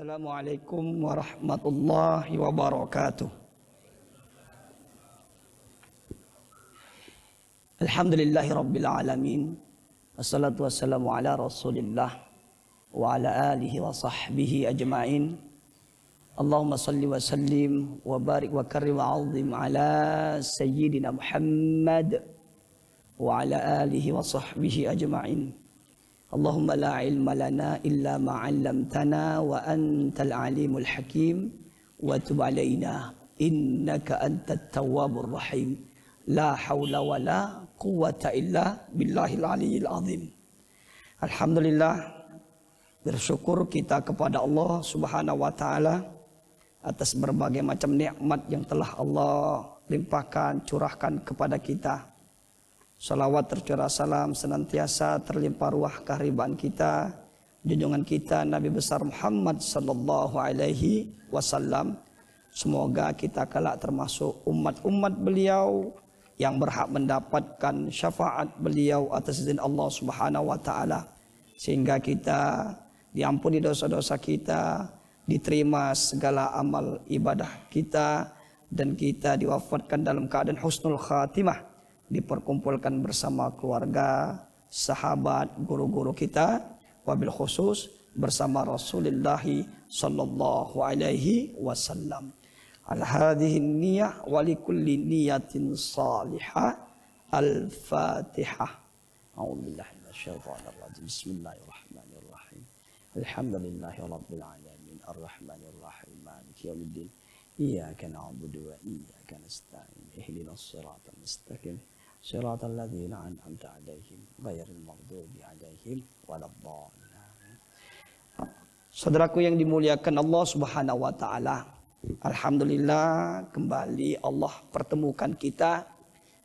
Assalamualaikum warahmatullahi wabarakatuh. Alhamdulillahi rabbil alamin. Wassalatu wassalamu ala rasulillah wa ala alihi wa sahbihi ajma'in. Allahumma salli wa sallim wa barik wa karrim wa azim ala sayyidina Muhammad wa ala alihi wa sahbihi ajma'in. Allahumma la ilma lana illa ma 'allamtana wa antal alimul hakim wa tub alaina innaka antat tawwabur rahim. La haula wa la quwwata illa billahil aliyyil azim. Alhamdulillah, bersyukur kita kepada Allah Subhanahu wa taala atas berbagai macam nikmat yang telah Allah limpahkan, curahkan kepada kita. Salawat tercurah salam senantiasa terlimpah ruah kehariban kita, junjungan kita Nabi besar Muhammad sallallahu alaihi wasallam. Semoga kita kelak termasuk umat-umat beliau yang berhak mendapatkan syafaat beliau atas izin Allah Subhanahu wa taala, sehingga kita diampuni dosa-dosa kita, diterima segala amal ibadah kita, dan kita diwafatkan dalam keadaan husnul khatimah, diperkumpulkan bersama keluarga, sahabat, guru-guru kita, wabil khusus bersama Rasulullah sallallahu alaihi wasallam. Al hadhihi niyyah wa likulli niyatin salihah. Al-Fatihah. A'udzubillahi minasyaitonir rajim. Bismillahirrahmanirrahim. Alhamdulillahirabbil alamin arrahmanir rahim maliki yaumiddin. Iyyaka na'budu wa iyyaka nasta'in. Ihdinas siratal mustaqim. Siratal ladzina an'amta 'alaihim ghairil maghdubi 'alaihim waladdallin. Saudaraku yang dimuliakan Allah Subhanahu wa taala, alhamdulillah kembali Allah pertemukan kita,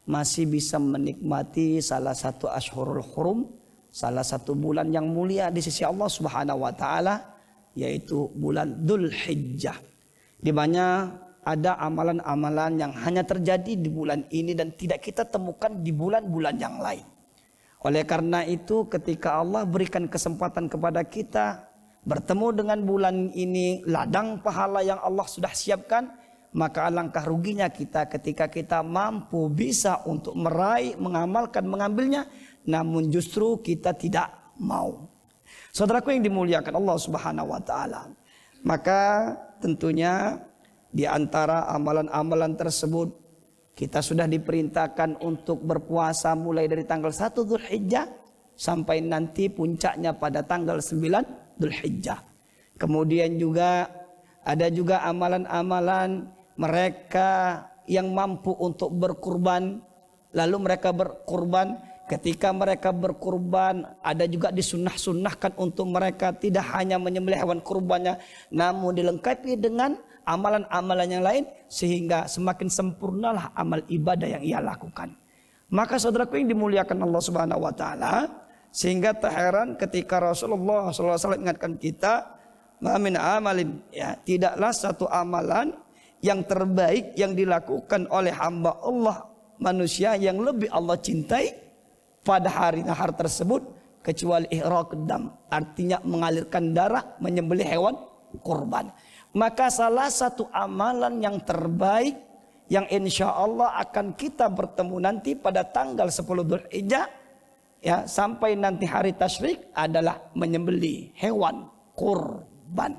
masih bisa menikmati salah satu Ashhurul Hurum, salah satu bulan yang mulia di sisi Allah Subhanahu wa taala, yaitu bulan Dzulhijjah, di mana ada amalan-amalan yang hanya terjadi di bulan ini dan tidak kita temukan di bulan-bulan yang lain. Oleh karena itu, ketika Allah berikan kesempatan kepada kita bertemu dengan bulan ini, ladang pahala yang Allah sudah siapkan, maka alangkah ruginya kita ketika kita mampu bisa untuk meraih, mengamalkan, mengambilnya, namun justru kita tidak mau. Saudaraku yang dimuliakan Allah Subhanahu wa taala, maka tentunya di antara amalan-amalan tersebut, kita sudah diperintahkan untuk berpuasa mulai dari tanggal 1 Dzulhijjah sampai nanti puncaknya pada tanggal 9 Dzulhijjah. Kemudian juga ada juga amalan-amalan mereka yang mampu untuk berkurban, lalu mereka berkurban. Ketika mereka berkurban, ada juga disunnah-sunnahkan untuk mereka tidak hanya menyembelih hewan kurbannya, namun dilengkapi dengan amalan-amalan yang lain, sehingga semakin sempurnalah amal ibadah yang ia lakukan. Maka saudaraku yang dimuliakan Allah Subhanahu wa taala, sehingga tak heran ketika Rasulullah SAW ingatkan kita, ma min amalin, ya, tidaklah satu amalan yang terbaik yang dilakukan oleh hamba Allah manusia yang lebih Allah cintai pada hari nahar tersebut kecuali ihraqud dam, artinya mengalirkan darah, menyembelih hewan kurban. Maka salah satu amalan yang terbaik yang insya Allah akan kita bertemu nanti pada tanggal 10 Dzulhijjah, ya, sampai nanti hari tasyrik adalah menyembelih hewan kurban.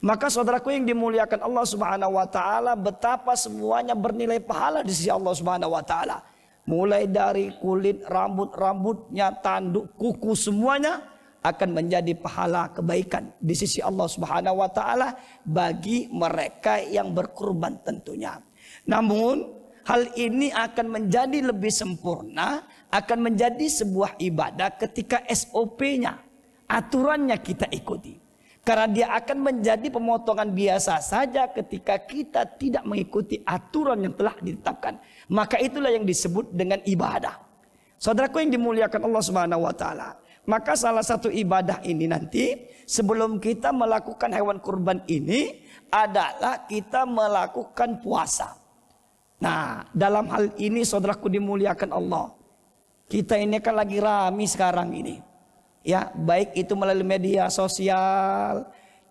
Maka saudaraku yang dimuliakan Allah Subhanahu wa taala, betapa semuanya bernilai pahala di sisi Allah Subhanahu wa taala. Mulai dari kulit, rambut-rambutnya, tanduk, kuku, semuanya akan menjadi pahala kebaikan di sisi Allah Subhanahu wa taala bagi mereka yang berkurban tentunya. Namun hal ini akan menjadi lebih sempurna, akan menjadi sebuah ibadah ketika SOP-nya, aturannya kita ikuti. Karena dia akan menjadi pemotongan biasa saja ketika kita tidak mengikuti aturan yang telah ditetapkan. Maka itulah yang disebut dengan ibadah. Saudaraku yang dimuliakan Allah Subhanahu wa taala, maka salah satu ibadah ini nanti sebelum kita melakukan hewan kurban ini adalah kita melakukan puasa. Nah, dalam hal ini saudaraku dimuliakan Allah, kita ini kan lagi rame sekarang ini. Ya, baik itu melalui media sosial,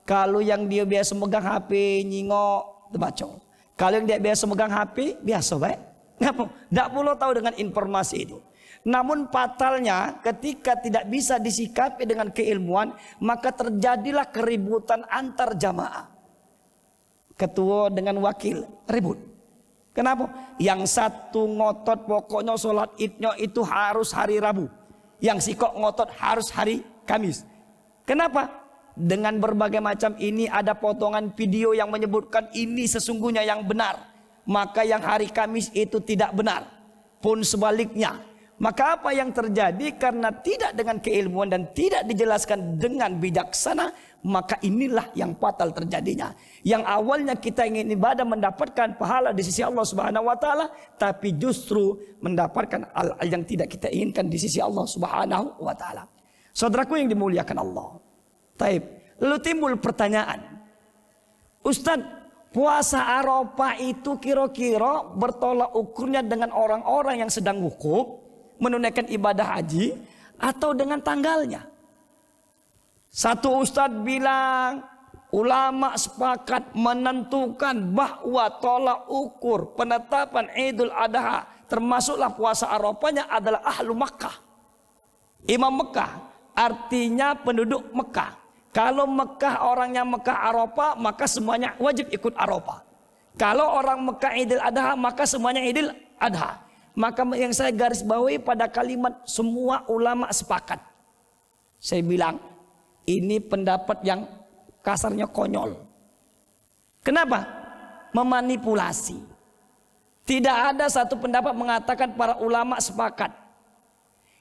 Kalau yang dia biasa megang HP nyingok terbaca. Kalau yang dia biasa megang HP biasa baik. Tidak perlu tahu dengan informasi itu. Namun fatalnya ketika tidak bisa disikapi dengan keilmuan, maka terjadilah keributan antar jamaah. Ketua dengan wakil ribut. Kenapa? Yang satu ngotot pokoknya sholat idnya itu harus hari Rabu. Yang si kok ngotot harus hari Kamis. Kenapa? Dengan berbagai macam ini ada potongan video yang menyebutkan ini sesungguhnya yang benar. Maka yang hari Kamis itu tidak benar. Pun sebaliknya. Maka apa yang terjadi karena tidak dengan keilmuan dan tidak dijelaskan dengan bijaksana, maka inilah yang fatal terjadinya. Yang awalnya kita ingin ibadah mendapatkan pahala di sisi Allah Subhanahu wa taala, tapi justru mendapatkan hal yang tidak kita inginkan di sisi Allah Subhanahu wa taala. Saudaraku yang dimuliakan Allah. Taib. Lalu timbul pertanyaan. Ustaz, puasa Arafah itu kira-kira bertolak ukurnya dengan orang-orang yang sedang wukuf menunaikan ibadah haji atau dengan tanggalnya? Satu ustaz bilang ulama sepakat menentukan bahwa tolak ukur penetapan Idul Adha termasuklah puasa Arafahnya adalah ahlu Makkah. Imam Mekah artinya penduduk Mekah. Kalau Mekah orangnya Mekah Arafah maka semuanya wajib ikut Arafah. Kalau orang Mekah Idul Adha maka semuanya Idul Adha. Maka yang saya garis bawahi pada kalimat semua ulama sepakat. Saya bilang ini pendapat yang kasarnya konyol. Kenapa? Memanipulasi. Tidak ada satu pendapat mengatakan para ulama sepakat.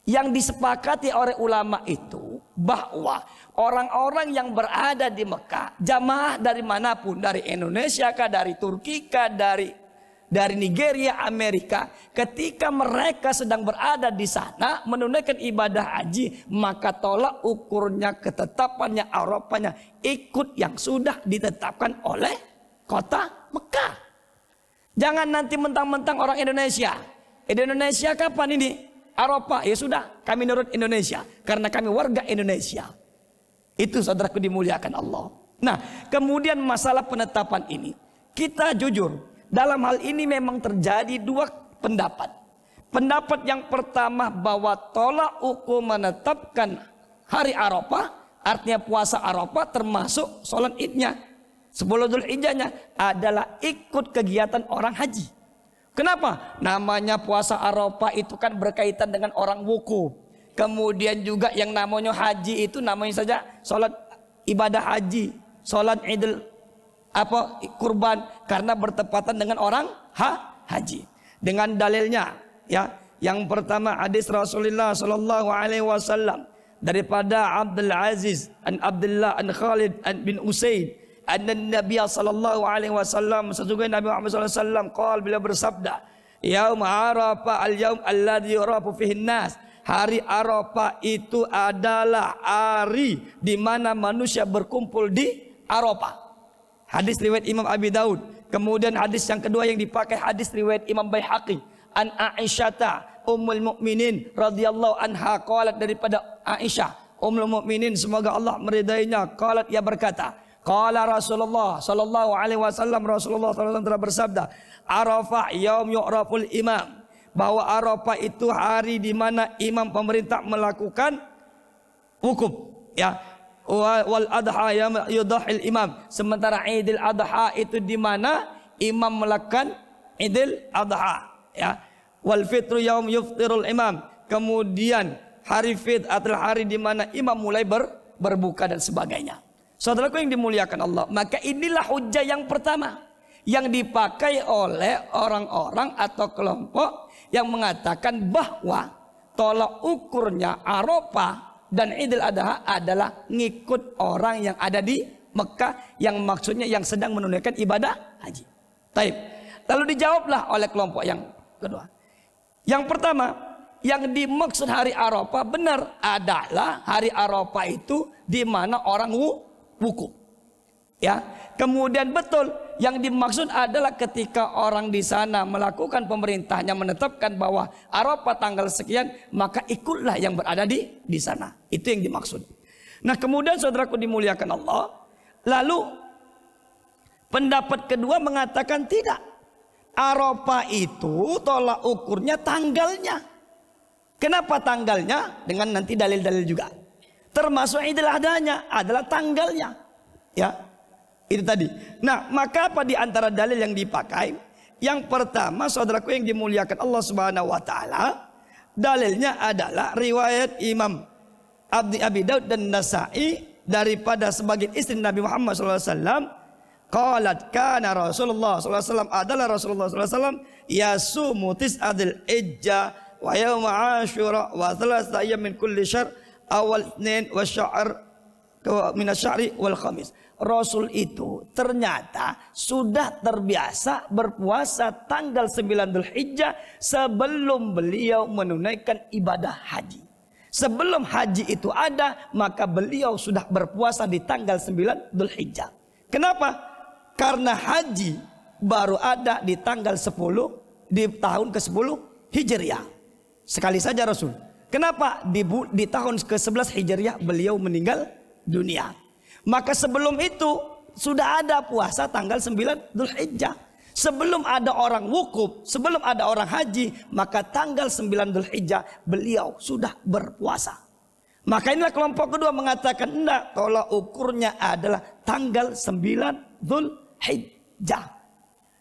Yang disepakati oleh ulama itu bahwa orang-orang yang berada di Mekah, jamaah dari manapun, dari Indonesia kah, dari Turki kah, dari Nigeria, Amerika, ketika mereka sedang berada di sana menunaikan ibadah haji, maka tolak ukurnya, ketetapannya, Arafahnya ikut yang sudah ditetapkan oleh kota Mekah. Jangan nanti mentang-mentang orang Indonesia. Indonesia kapan ini? Arafah, ya sudah kami nurut Indonesia karena kami warga Indonesia. Itu saudaraku dimuliakan Allah. Nah, kemudian masalah penetapan ini, kita jujur, dalam hal ini memang terjadi dua pendapat. Pendapat yang pertama bahwa tolak ukur menetapkan hari Arafah, artinya puasa Arafah termasuk sholat idnya, 10 Dzulhijjahnya adalah ikut kegiatan orang haji. Kenapa? Namanya puasa Arafah itu kan berkaitan dengan orang wukuf. Kemudian juga yang namanya haji itu namanya saja sholat ibadah haji, sholat idul kurban karena bertepatan dengan orang haji. Dengan dalilnya ya, yang pertama hadis Rasulullah sallallahu alaihi wasallam daripada Abdul Aziz an Abdullah an Khalid bin Usaid anna Nabi sallallahu alaihi wasallam, sesungguhnya Nabi Muhammad sallallahu alaihi wasallam qala, bila bersabda, yaum Arafah al-yaum alladzi yurafu fihi nas. Hari Arafah itu adalah hari di mana manusia berkumpul di Arafah. Hadis riwayat Imam Abi Daud. Kemudian hadis yang kedua yang dipakai hadis riwayat Imam Baihaqi. An Aisyata ummul mukminin radhiyallahu anha qalat, daripada Aisyah ummul mukminin semoga Allah meridainya, qalat, ia berkata, qala Rasulullah sallallahu alaihi wasallam, Rasulullah sallallahu alaihi wasallam telah bersabda, Arafah yaum yu'raful imam, bahwa Arafah itu hari di mana imam pemerintah melakukan wukuf, ya. Wal adha yudahil imam, sementara Idul Adha itu di mana imam melakukan Idul Adha, ya. Wal fitru yaum yuftirul imam, kemudian hari fit adalah hari di mana imam mulai berbuka dan sebagainya. Saudaraku yang dimuliakan Allah, maka inilah hujah yang pertama yang dipakai oleh orang-orang atau kelompok yang mengatakan bahwa tolak ukurnya Arafah dan Idul Adha adalah ngikut orang yang ada di Mekah, yang maksudnya yang sedang menunaikan ibadah haji. Taib. Lalu dijawablah oleh kelompok yang kedua. Yang pertama, yang dimaksud hari Arafah benar adalah hari Arafah itu di mana orang wukuf. Ya, kemudian betul yang dimaksud adalah ketika orang di sana melakukan pemerintahnya menetapkan bahwa Arafah tanggal sekian, maka ikutlah yang berada di sana. Itu yang dimaksud. Nah, kemudian saudaraku dimuliakan Allah, Lalu pendapat kedua mengatakan tidak. Arafah itu tolak ukurnya tanggalnya. Kenapa tanggalnya? Dengan nanti dalil-dalil juga. Termasuk Idul Adhanya adalah tanggalnya. Ya, itu tadi. Nah, maka apa di antara dalil yang dipakai? Yang pertama, saudaraku yang dimuliakan Allah Subhanahu wa taala, dalilnya adalah riwayat Imam Abi Daud dan Nasa'i daripada sebagian istri Nabi Muhammad SAW. Qalat kana Rasulullah SAW, adalah Rasulullah SAW yasumu tis'adil hijjah wa yawma Ashura wa thalatha ayyam min kulli syahr awal itsnain wa sya'r min asy-syahri wal khamis. Rasul itu ternyata sudah terbiasa berpuasa tanggal 9 Dzulhijjah sebelum beliau menunaikan ibadah haji. Sebelum haji itu ada, maka beliau sudah berpuasa di tanggal 9 Dzulhijjah. Kenapa? Karena haji baru ada di tanggal 10 di tahun ke-10 Hijriah. Sekali saja Rasul. Kenapa? Di tahun ke-11 Hijriah beliau meninggal dunia. Maka sebelum itu sudah ada puasa tanggal 9 Dzulhijjah. Sebelum ada orang wukuf, sebelum ada orang haji, maka tanggal 9 Dzulhijjah beliau sudah berpuasa. Maka inilah kelompok kedua mengatakan enggak, tolak ukurnya adalah tanggal 9 Dzulhijjah.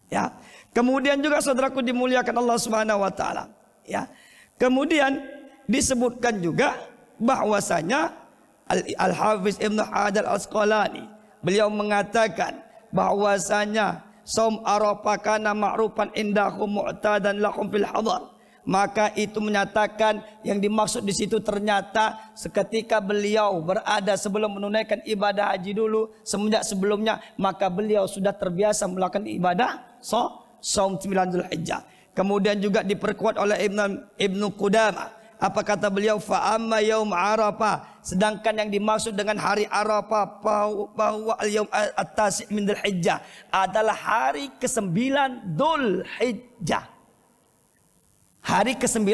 Ya. Kemudian juga saudaraku dimuliakan Allah Subhanahu wa taala, ya. Kemudian disebutkan juga bahwasanya Al-Hafiz Ibnu Hajar Al-Asqalani beliau mengatakan bahwasanya saum Arafah kana ma'rufan indahum mu'tadan lahum fil hadar. Maka itu menyatakan yang dimaksud di situ ternyata seketika beliau berada sebelum menunaikan ibadah haji dulu, semenjak sebelumnya maka beliau sudah terbiasa melakukan ibadah saum 9 Dzulhijjah. Kemudian juga diperkuat oleh Ibnu Qudamah. Apa kata beliau? Fa amma yaum Arafah, sedangkan yang dimaksud dengan hari Arafah bahwa al-yaum at-tasi' min Dzulhijjah adalah hari ke-9 Dzulhijjah. Hari ke-9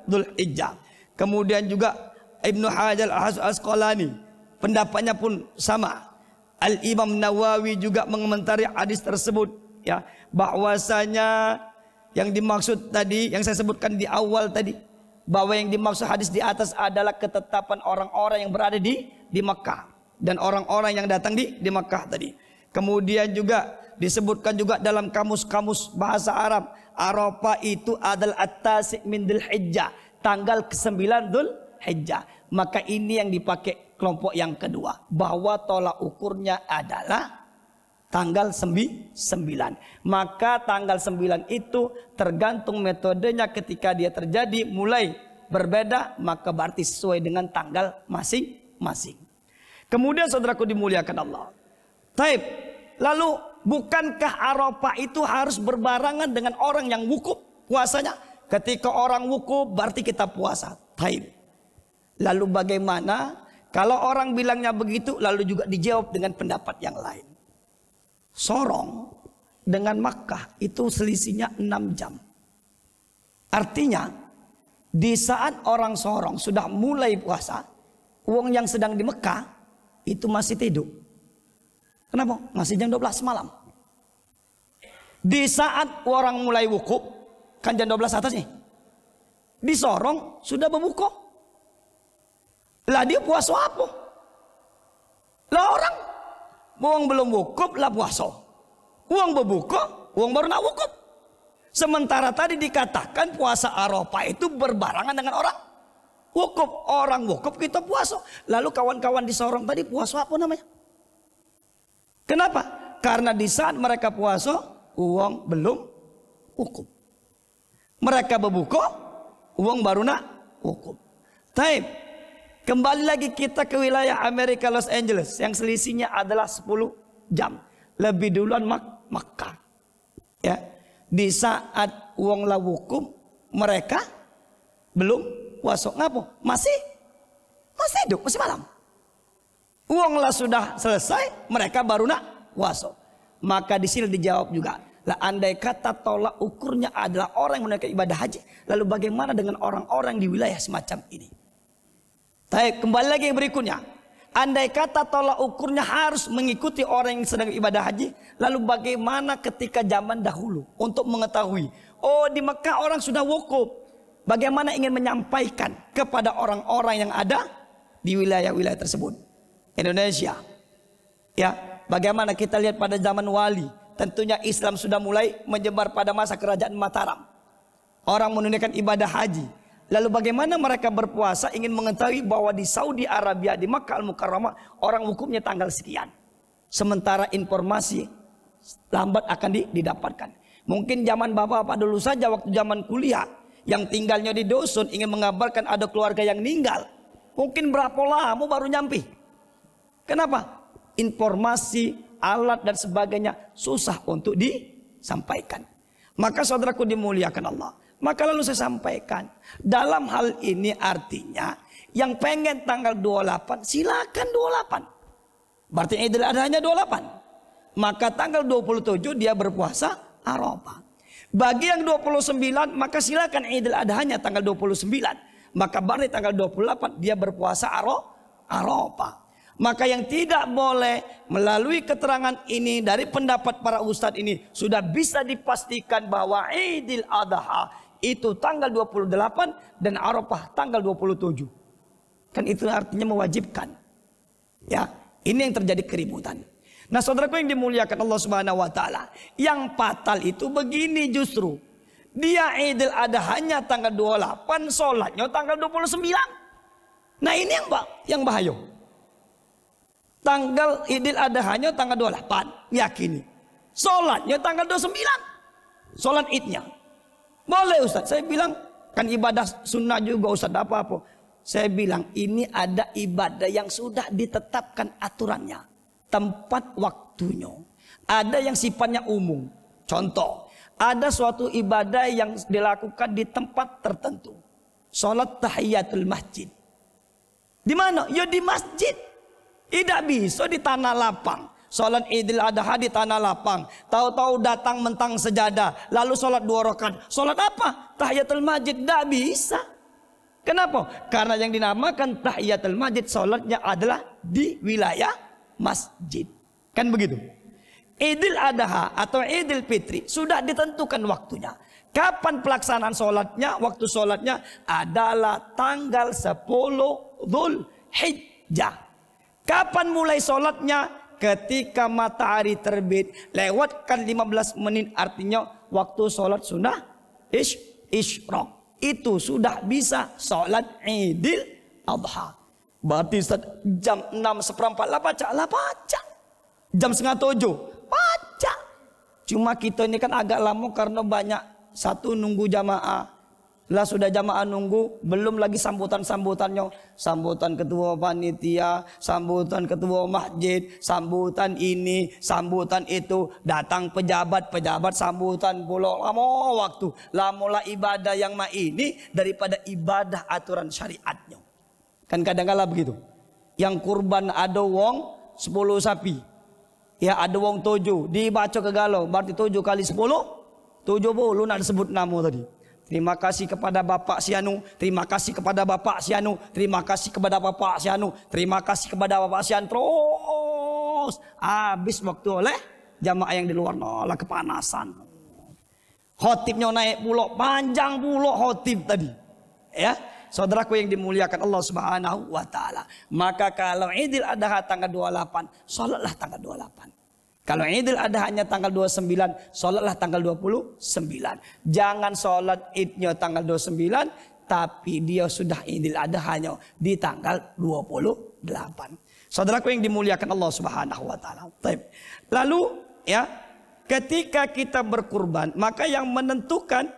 Dzulhijjah. Kemudian juga Ibnu Hajar Al-Asqalani pendapatnya pun sama. Al-Imam Nawawi juga mengomentari hadis tersebut, ya, bahwasanya yang dimaksud tadi yang saya sebutkan di awal tadi, bahwa yang dimaksud hadis di atas adalah ketetapan orang-orang yang berada di Mekah dan orang-orang yang datang di Mekah tadi. Kemudian juga disebutkan juga dalam kamus-kamus bahasa Arab, Arafah itu adalah at-tasi' min Dzulhijjah, tanggal ke-9 Dzulhijjah. Maka ini yang dipakai kelompok yang kedua, bahwa tolak ukurnya adalah tanggal 9. Maka tanggal 9 itu tergantung metodenya, ketika dia terjadi mulai berbeda, maka berarti sesuai dengan tanggal masing-masing. Kemudian saudaraku dimuliakan Allah. Taib, lalu bukankah Arafah itu harus berbarengan dengan orang yang wukuf puasanya? Ketika orang wukuf berarti kita puasa. Taib. Lalu bagaimana kalau orang bilangnya begitu lalu juga dijawab dengan pendapat yang lain? Sorong dengan Makkah itu selisihnya 6 jam. Artinya di saat orang Sorong sudah mulai puasa, wong yang sedang di Mekah itu masih tidur. Kenapa? Masih jam 12 malam. Di saat orang mulai wukuf, kan jam 12 atas nih. Di Sorong sudah berbuka. Lah dia puasa apa? Lah orang uang belum wukuf lah puasa. Uang berbuka, uang baru nak wukuf. Sementara tadi dikatakan puasa Arafah itu berbarengan dengan orang wukuf. Orang wukuf kita puasa. Lalu kawan-kawan di Sorong tadi puasa apa namanya? Kenapa? Karena di saat mereka puasa, uang belum wukuf. Mereka berbuka, uang baru nak wukuf. Taib. Kembali lagi kita ke wilayah Amerika Los Angeles yang selisihnya adalah 10 jam. Lebih duluan Makkah. Ya. Di saat uang lah wukuf, mereka belum puasa. Ngapa? Masih hidup, masih malam. Uang lah sudah selesai, mereka baru nak puasa. Maka di sini dijawab juga. Lah andai kata tolak ukurnya adalah orang yang menunaikan ibadah haji, lalu bagaimana dengan orang-orang di wilayah semacam ini? Baik, kembali lagi yang berikutnya. Andai kata tolak ukurnya harus mengikuti orang yang sedang ibadah haji, lalu bagaimana ketika zaman dahulu untuk mengetahui, oh di Mekah orang sudah wukuf, bagaimana ingin menyampaikan kepada orang-orang yang ada di wilayah-wilayah tersebut. Indonesia, ya, bagaimana kita lihat pada zaman wali, tentunya Islam sudah mulai menyebar pada masa kerajaan Mataram. Orang menunaikan ibadah haji. Lalu bagaimana mereka berpuasa ingin mengetahui bahwa di Saudi Arabia, di Makkah Al-Mukarramah, orang hukumnya tanggal sekian. Sementara informasi lambat akan didapatkan. Mungkin zaman bapak-bapak dulu saja waktu zaman kuliah, yang tinggalnya di dusun ingin mengabarkan ada keluarga yang meninggal. Mungkin berapa lama baru nyampe. Kenapa? Informasi, alat dan sebagainya susah untuk disampaikan. Maka saudaraku dimuliakan Allah. Maka lalu saya sampaikan, dalam hal ini artinya yang pengen tanggal 28 silakan 28. Berarti Idul Adhanya 28. Maka tanggal 27 dia berpuasa Arafah. Bagi yang 29 maka silakan Idul Adhanya tanggal 29. Maka berarti tanggal 28 dia berpuasa Arafah. Maka yang tidak boleh melalui keterangan ini dari pendapat para ustadz ini sudah bisa dipastikan bahwa Idul Adha itu tanggal 28 dan Arafah tanggal 27. Kan itu artinya mewajibkan. Ya, ini yang terjadi keributan. Nah, saudaraku yang dimuliakan Allah Subhanahu wa taala, yang fatal itu begini justru. Dia Idul Adhanya tanggal 28, sholatnya tanggal 29. Nah, ini yang bahaya. Tanggal Idul Adhanya tanggal 28, yakini. Sholatnya tanggal 29. Sholat Idnya. Boleh Ustaz, saya bilang kan ibadah sunnah juga Ustaz, apa-apa. Saya bilang ini ada ibadah yang sudah ditetapkan aturannya. Tempat waktunya. Ada yang sifatnya umum. Contoh, ada suatu ibadah yang dilakukan di tempat tertentu. Sholat tahiyatul masjid. Di mana? Ya di masjid. Tidak bisa di tanah lapang. Sholat Idul Adha di tanah lapang. Tahu-tahu datang mentang sejadah. Lalu sholat 2 rakaat. Sholat apa? Tahiyatul masjid. Tidak bisa. Kenapa? Karena yang dinamakan tahiyatul masjid, sholatnya adalah di wilayah masjid. Kan begitu. Idul Adha atau Idul Fitri sudah ditentukan waktunya. Kapan pelaksanaan sholatnya? Waktu sholatnya adalah tanggal 10 Dzulhijjah. Kapan mulai sholatnya? Ketika matahari terbit, lewatkan 15 menit, artinya waktu sholat sudah isyraq. Itu sudah bisa sholat Idul Adha. Berarti jam 6:15 lah baca. Jam 6:30 baca. Cuma kita ini kan agak lama karena banyak satu nunggu jamaah. Lah sudah jamaah nunggu, belum lagi sambutan-sambutannya. Sambutan ketua panitia, sambutan ketua masjid, sambutan ini, sambutan itu. Datang pejabat sambutan pula. Lama waktu. Lamalah ibadah yang ini daripada ibadah aturan syariatnya. Kan kadang-kadang begitu. Yang kurban ada wong 10 sapi. Ya ada wong 7. Dibaca ke galau. Berarti 7 kali 10. 70 nak disebut nama tadi. Terima kasih kepada Bapak Sianu, terima kasih kepada Bapak Sianu, terima kasih kepada Bapak Sianu, terima kasih kepada Bapak Sian, terus habis waktu oleh jamaah yang di luar nolak kepanasan. Khotibnya naik pulau, panjang pulau khotib tadi. Ya, saudaraku yang dimuliakan Allah Subhanahu wa taala. Maka kalau Idul Adha tanggal 28, sholatlah tanggal 28. Kalau Idul Adha hanya tanggal 29, sholatlah tanggal 29. Jangan sholat Idnya tanggal 29, tapi dia sudah Idul Adha hanya di tanggal 28. Saudaraku yang dimuliakan Allah Subhanahu wa taala. Lalu ya, ketika kita berkurban, maka yang menentukan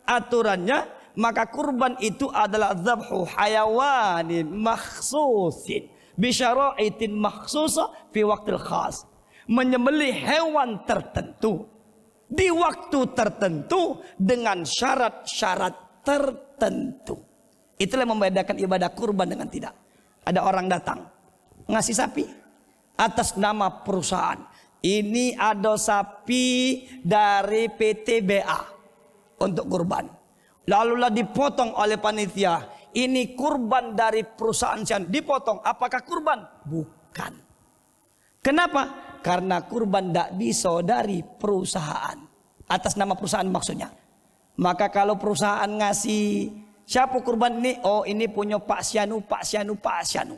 aturannya, maka kurban itu adalah dzabhu hayawanin makhsusin bi syara'itin makhsusah fi waqtil khas. Menyembelih hewan tertentu di waktu tertentu dengan syarat-syarat tertentu. Itulah yang membedakan ibadah kurban dengan tidak. Ada orang datang ngasih sapi atas nama perusahaan. Ini ada sapi dari PTBA untuk kurban. Lalulah dipotong oleh panitia. Ini kurban dari perusahaan dipotong. Apakah kurban? Bukan. makan. Kenapa? Karena kurban tidak bisa dari perusahaan. Atas nama perusahaan maksudnya. Maka kalau perusahaan ngasih, siapa kurban ini? Oh, ini punya Pak Syanu, Pak Syanu, Pak Syanu.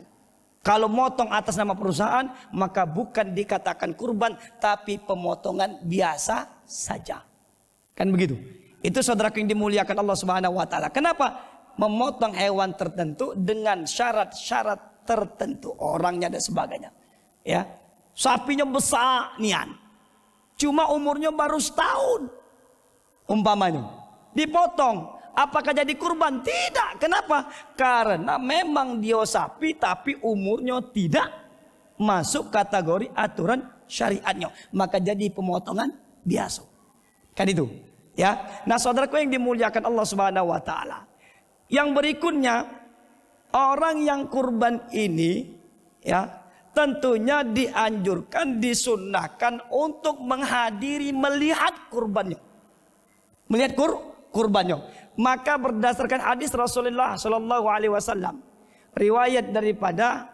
Kalau motong atas nama perusahaan, maka bukan dikatakan kurban, tapi pemotongan biasa saja. Kan begitu. Itu saudaraku yang dimuliakan Allah Subhanahu wa taala. Kenapa? Memotong hewan tertentu dengan syarat-syarat tertentu, orangnya dan sebagainya. Ya. Sapinya besar nian. Cuma umurnya baru setahun. Umpamanya. Dipotong. Apakah jadi kurban? Tidak. Kenapa? Karena memang dia sapi tapi umurnya tidak masuk kategori aturan syariatnya. Maka jadi pemotongan biasa. Kan itu. Ya. Nah, saudaraku yang dimuliakan Allah Subhanahu wa taala. Yang berikutnya, orang yang kurban ini ya, tentunya dianjurkan, disunnahkan untuk menghadiri, melihat kurbannya. Melihat kurbannya. Maka berdasarkan hadis Rasulullah Shallallahu Alaihi Wasallam, riwayat daripada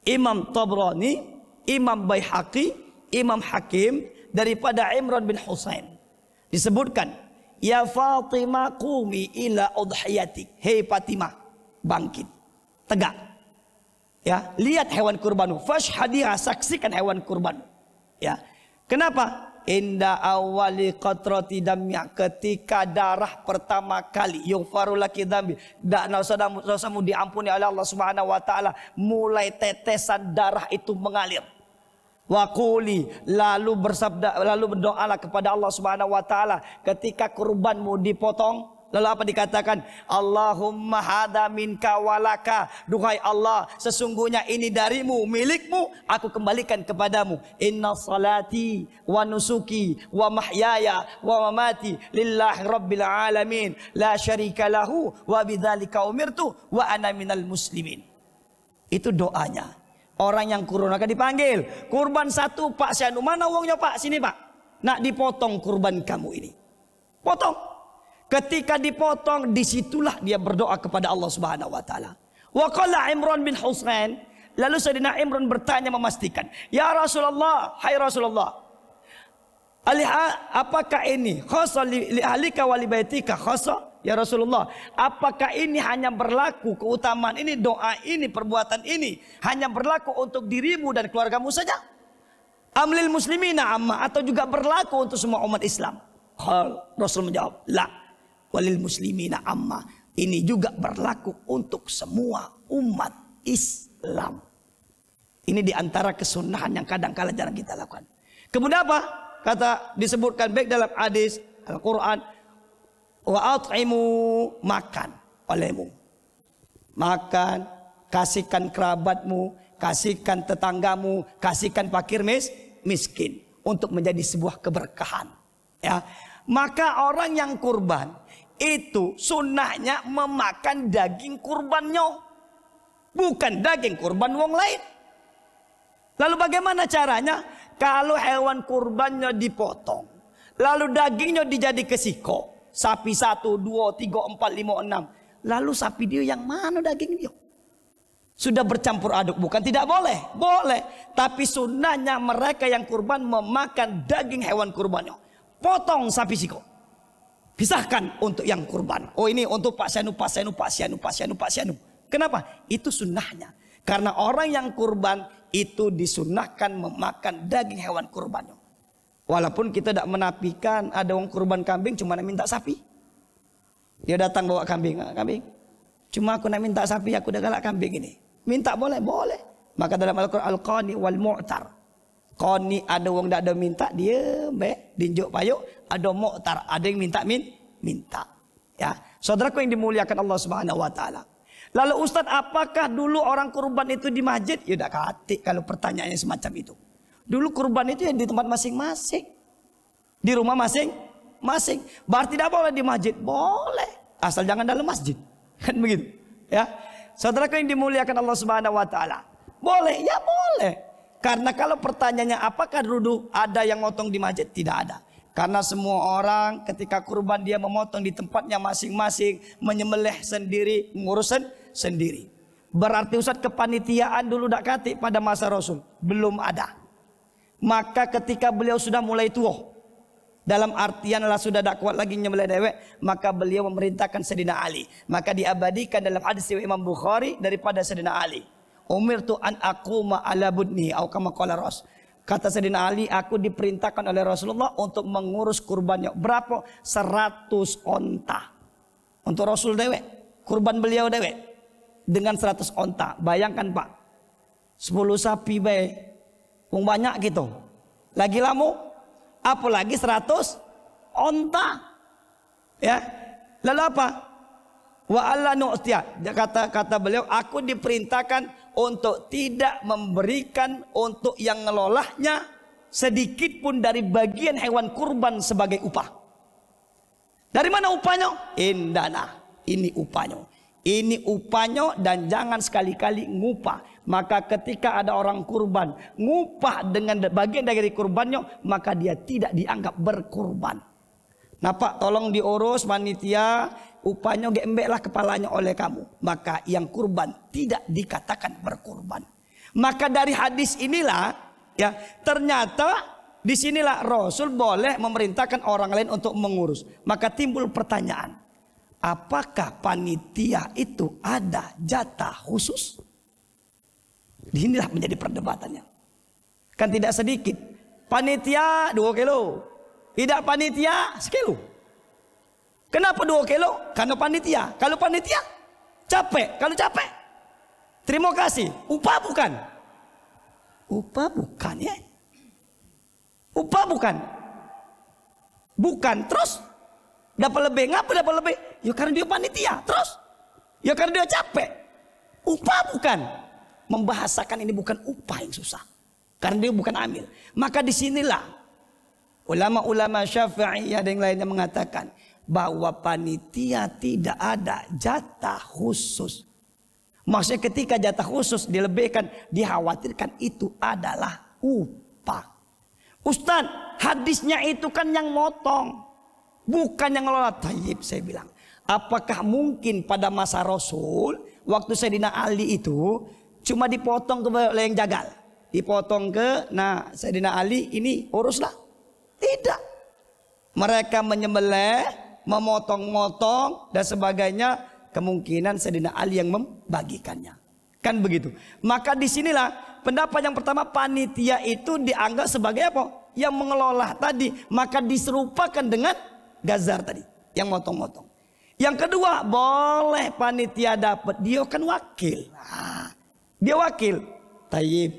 Imam Tabrani, Imam Baihaqi, Imam Hakim, daripada Imran bin Husain, disebutkan, ya Fatimah qumi ila udhiyatik. Hei Fatimah, bangkit, tegak. Ya, lihat hewan kurbanmu. Fashhadiha, saksikan hewan kurbanmu. Ya. Kenapa? Inda awali qatrati damya, ketika darah pertama kali yughfaru laki dzambi, dosamu diampuni oleh Allah Subhanahu wa taala, mulai tetesan darah itu mengalir. Waquli, lalu bersabda, lalu berdoalah kepada Allah Subhanahu wa taala ketika kurbanmu dipotong. Lalu apa dikatakan? Allahumma hada minka walaka. Duhai Allah, sesungguhnya ini darimu, milikmu, aku kembalikan kepadamu. Inna salati wa nusuki wa mahyaya wa mamati lillahi rabbil alamin, la syarika lahu wa bidzalika umirtu wa ana minal muslimin. Itu doanya. Orang yang kurban akan dipanggil. Kurban satu, Pak Syanu, mana uangnya Pak? Sini Pak. Nak dipotong kurban kamu ini. Potong. Ketika dipotong, disitulah dia berdoa kepada Allah Subhanahu wa taala. Wa qala Imran bin Husain, lalu Sayyidina Imran bertanya memastikan, "Ya Rasulullah, hai Rasulullah, apakah ini khassa li ahlika wa li baitika khassa?" Ya Rasulullah, apakah ini hanya berlaku, keutamaan ini, doa ini, perbuatan ini hanya berlaku untuk dirimu dan keluargamu saja? Amlil muslimina amma, atau juga berlaku untuk semua umat Islam? Rasul menjawab, la, walil muslimina amma, ini juga berlaku untuk semua umat Islam. Ini diantara kesunahan yang kadang-kala jarang kita lakukan. Kemudian apa? Kata disebutkan baik dalam hadis Al-Quran, wa at'imu, makan olehmu, makan, kasihkan kerabatmu, kasihkan tetanggamu, kasihkan fakir miskin, untuk menjadi sebuah keberkahan. Ya, maka orang yang kurban itu sunnahnya memakan daging kurbannya, bukan daging kurban wong lain. Lalu bagaimana caranya? Kalau hewan kurbannya dipotong, lalu dagingnya dijadi kesiko, sapi 1, 2, 3, 4, 5, 6. Lalu sapi dia yang mana daging dia? Sudah bercampur aduk, bukan tidak boleh, boleh. Tapi sunnahnya mereka yang kurban memakan daging hewan kurbannya. Potong sapi siko, pisahkan untuk yang kurban. Oh, ini untuk Pak Syanu, Pak Syanu, Pak Syanu, Pak Syanu, Pak Syanu. Kenapa? Itu sunnahnya. Karena orang yang kurban itu disunnahkan memakan daging hewan kurbannya. Walaupun kita tidak menafikan ada orang kurban kambing cuma minta sapi. Dia datang bawa kambing, kambing. Cuma aku nak minta sapi, aku dah galak kambing ini. Minta boleh, boleh. Maka dalam Al-Quran Al-Qani wal Mu'tar. Qani ada orang tak ada minta, dia dinjuk payuk, ada mu'tar, ada yang minta. Ya, saudaraku yang dimuliakan Allah Subhanahu wa taala. Lalu Ustaz, apakah dulu orang kurban itu di masjid? Ya udah katik kalau pertanyaannya semacam itu. Dulu kurban itu yang di tempat masing-masing. Di rumah masing-masing. Berarti tidak boleh di masjid? Boleh, asal jangan dalam masjid. Kan begitu. Ya. Saudaraku yang dimuliakan Allah Subhanahu wa taala. Boleh, ya boleh. Karena kalau pertanyaannya apakah dulu ada yang motong di masjid? Tidak ada. Karena semua orang ketika kurban dia memotong di tempatnya masing-masing, menyembelih sendiri, mengurus sendiri. Berarti Ustaz kepanitiaan dulu dak katik pada masa Rasul. Belum ada. Maka ketika beliau sudah mulai tua, dalam artian lah sudah tak kuat lagi nyembelih dewek, maka beliau memerintahkan Sayyidina Ali. Maka diabadikan dalam hadis Imam Bukhari daripada Sayyidina Ali. Umirtu an aquma ala budni atau kama qala Rasul. Kata Sayyidina Ali, aku diperintahkan oleh Rasulullah untuk mengurus kurbannya. Berapa? 100 onta. Untuk Rasul dewek, kurban beliau dewek dengan 100 onta. Bayangkan Pak, 10 sapi baik, banyak gitu. Lagi lamu, apalagi 100 onta. Ya. Lalu apa? Wa alla nu'tiya. Kata beliau, aku diperintahkan untuk tidak memberikan untuk yang ngelolahnya sedikit pun dari bagian hewan kurban sebagai upah. Dari mana upahnya? Indana. Ini upahnya. Ini upahnya dan jangan sekali-kali ngupah. Maka ketika ada orang kurban ngupah dengan bagian dari kurbannya, maka dia tidak dianggap berkurban. Nah Pak, tolong diurus panitia, upahnya gembeklah kepalanya oleh kamu. Maka yang kurban tidak dikatakan berkurban. Maka dari hadis inilah ya, ternyata disinilah Rasul boleh memerintahkan orang lain untuk mengurus. Maka timbul pertanyaan, apakah panitia itu ada jatah khusus? Inilah menjadi perdebatannya. Kan tidak sedikit. Panitia 2 kilo. Tidak panitia 1 kilo. Kenapa 2 kilo? Karena panitia. Kalau panitia capek. Kalau capek terima kasih. Upah bukan? Upah bukan ya. Upah bukan. Bukan. Terus dapat lebih. Ngapa dapat lebih? Ya karena dia panitia. Terus ya karena dia capek. Upah bukan. Membahasakan ini bukan upah yang susah. Karena dia bukan amil. Maka disinilah ulama-ulama Syafi'i ada yang lainnya mengatakan bahwa panitia tidak ada jatah khusus. Maksudnya ketika jatah khusus dilebihkan, dikhawatirkan itu adalah upah. Ustaz, hadisnya itu kan yang motong, bukan yang ngelola. Tayyib, saya bilang, apakah mungkin pada masa Rasul waktu Sayyidina Ali itu cuma dipotong ke yang jagal, dipotong ke, nah Sayyidina Ali ini uruslah? Tidak. Mereka menyembelih, memotong-motong dan sebagainya, kemungkinan Sayyidina Ali yang membagikannya. Kan begitu. Maka disinilah pendapat yang pertama, panitia itu dianggap sebagai apa? Yang mengelola tadi. Maka diserupakan dengan gazar tadi, yang motong-motong. Yang kedua, boleh panitia dapat, dia kan wakil. Nah, dia wakil. Tayyib.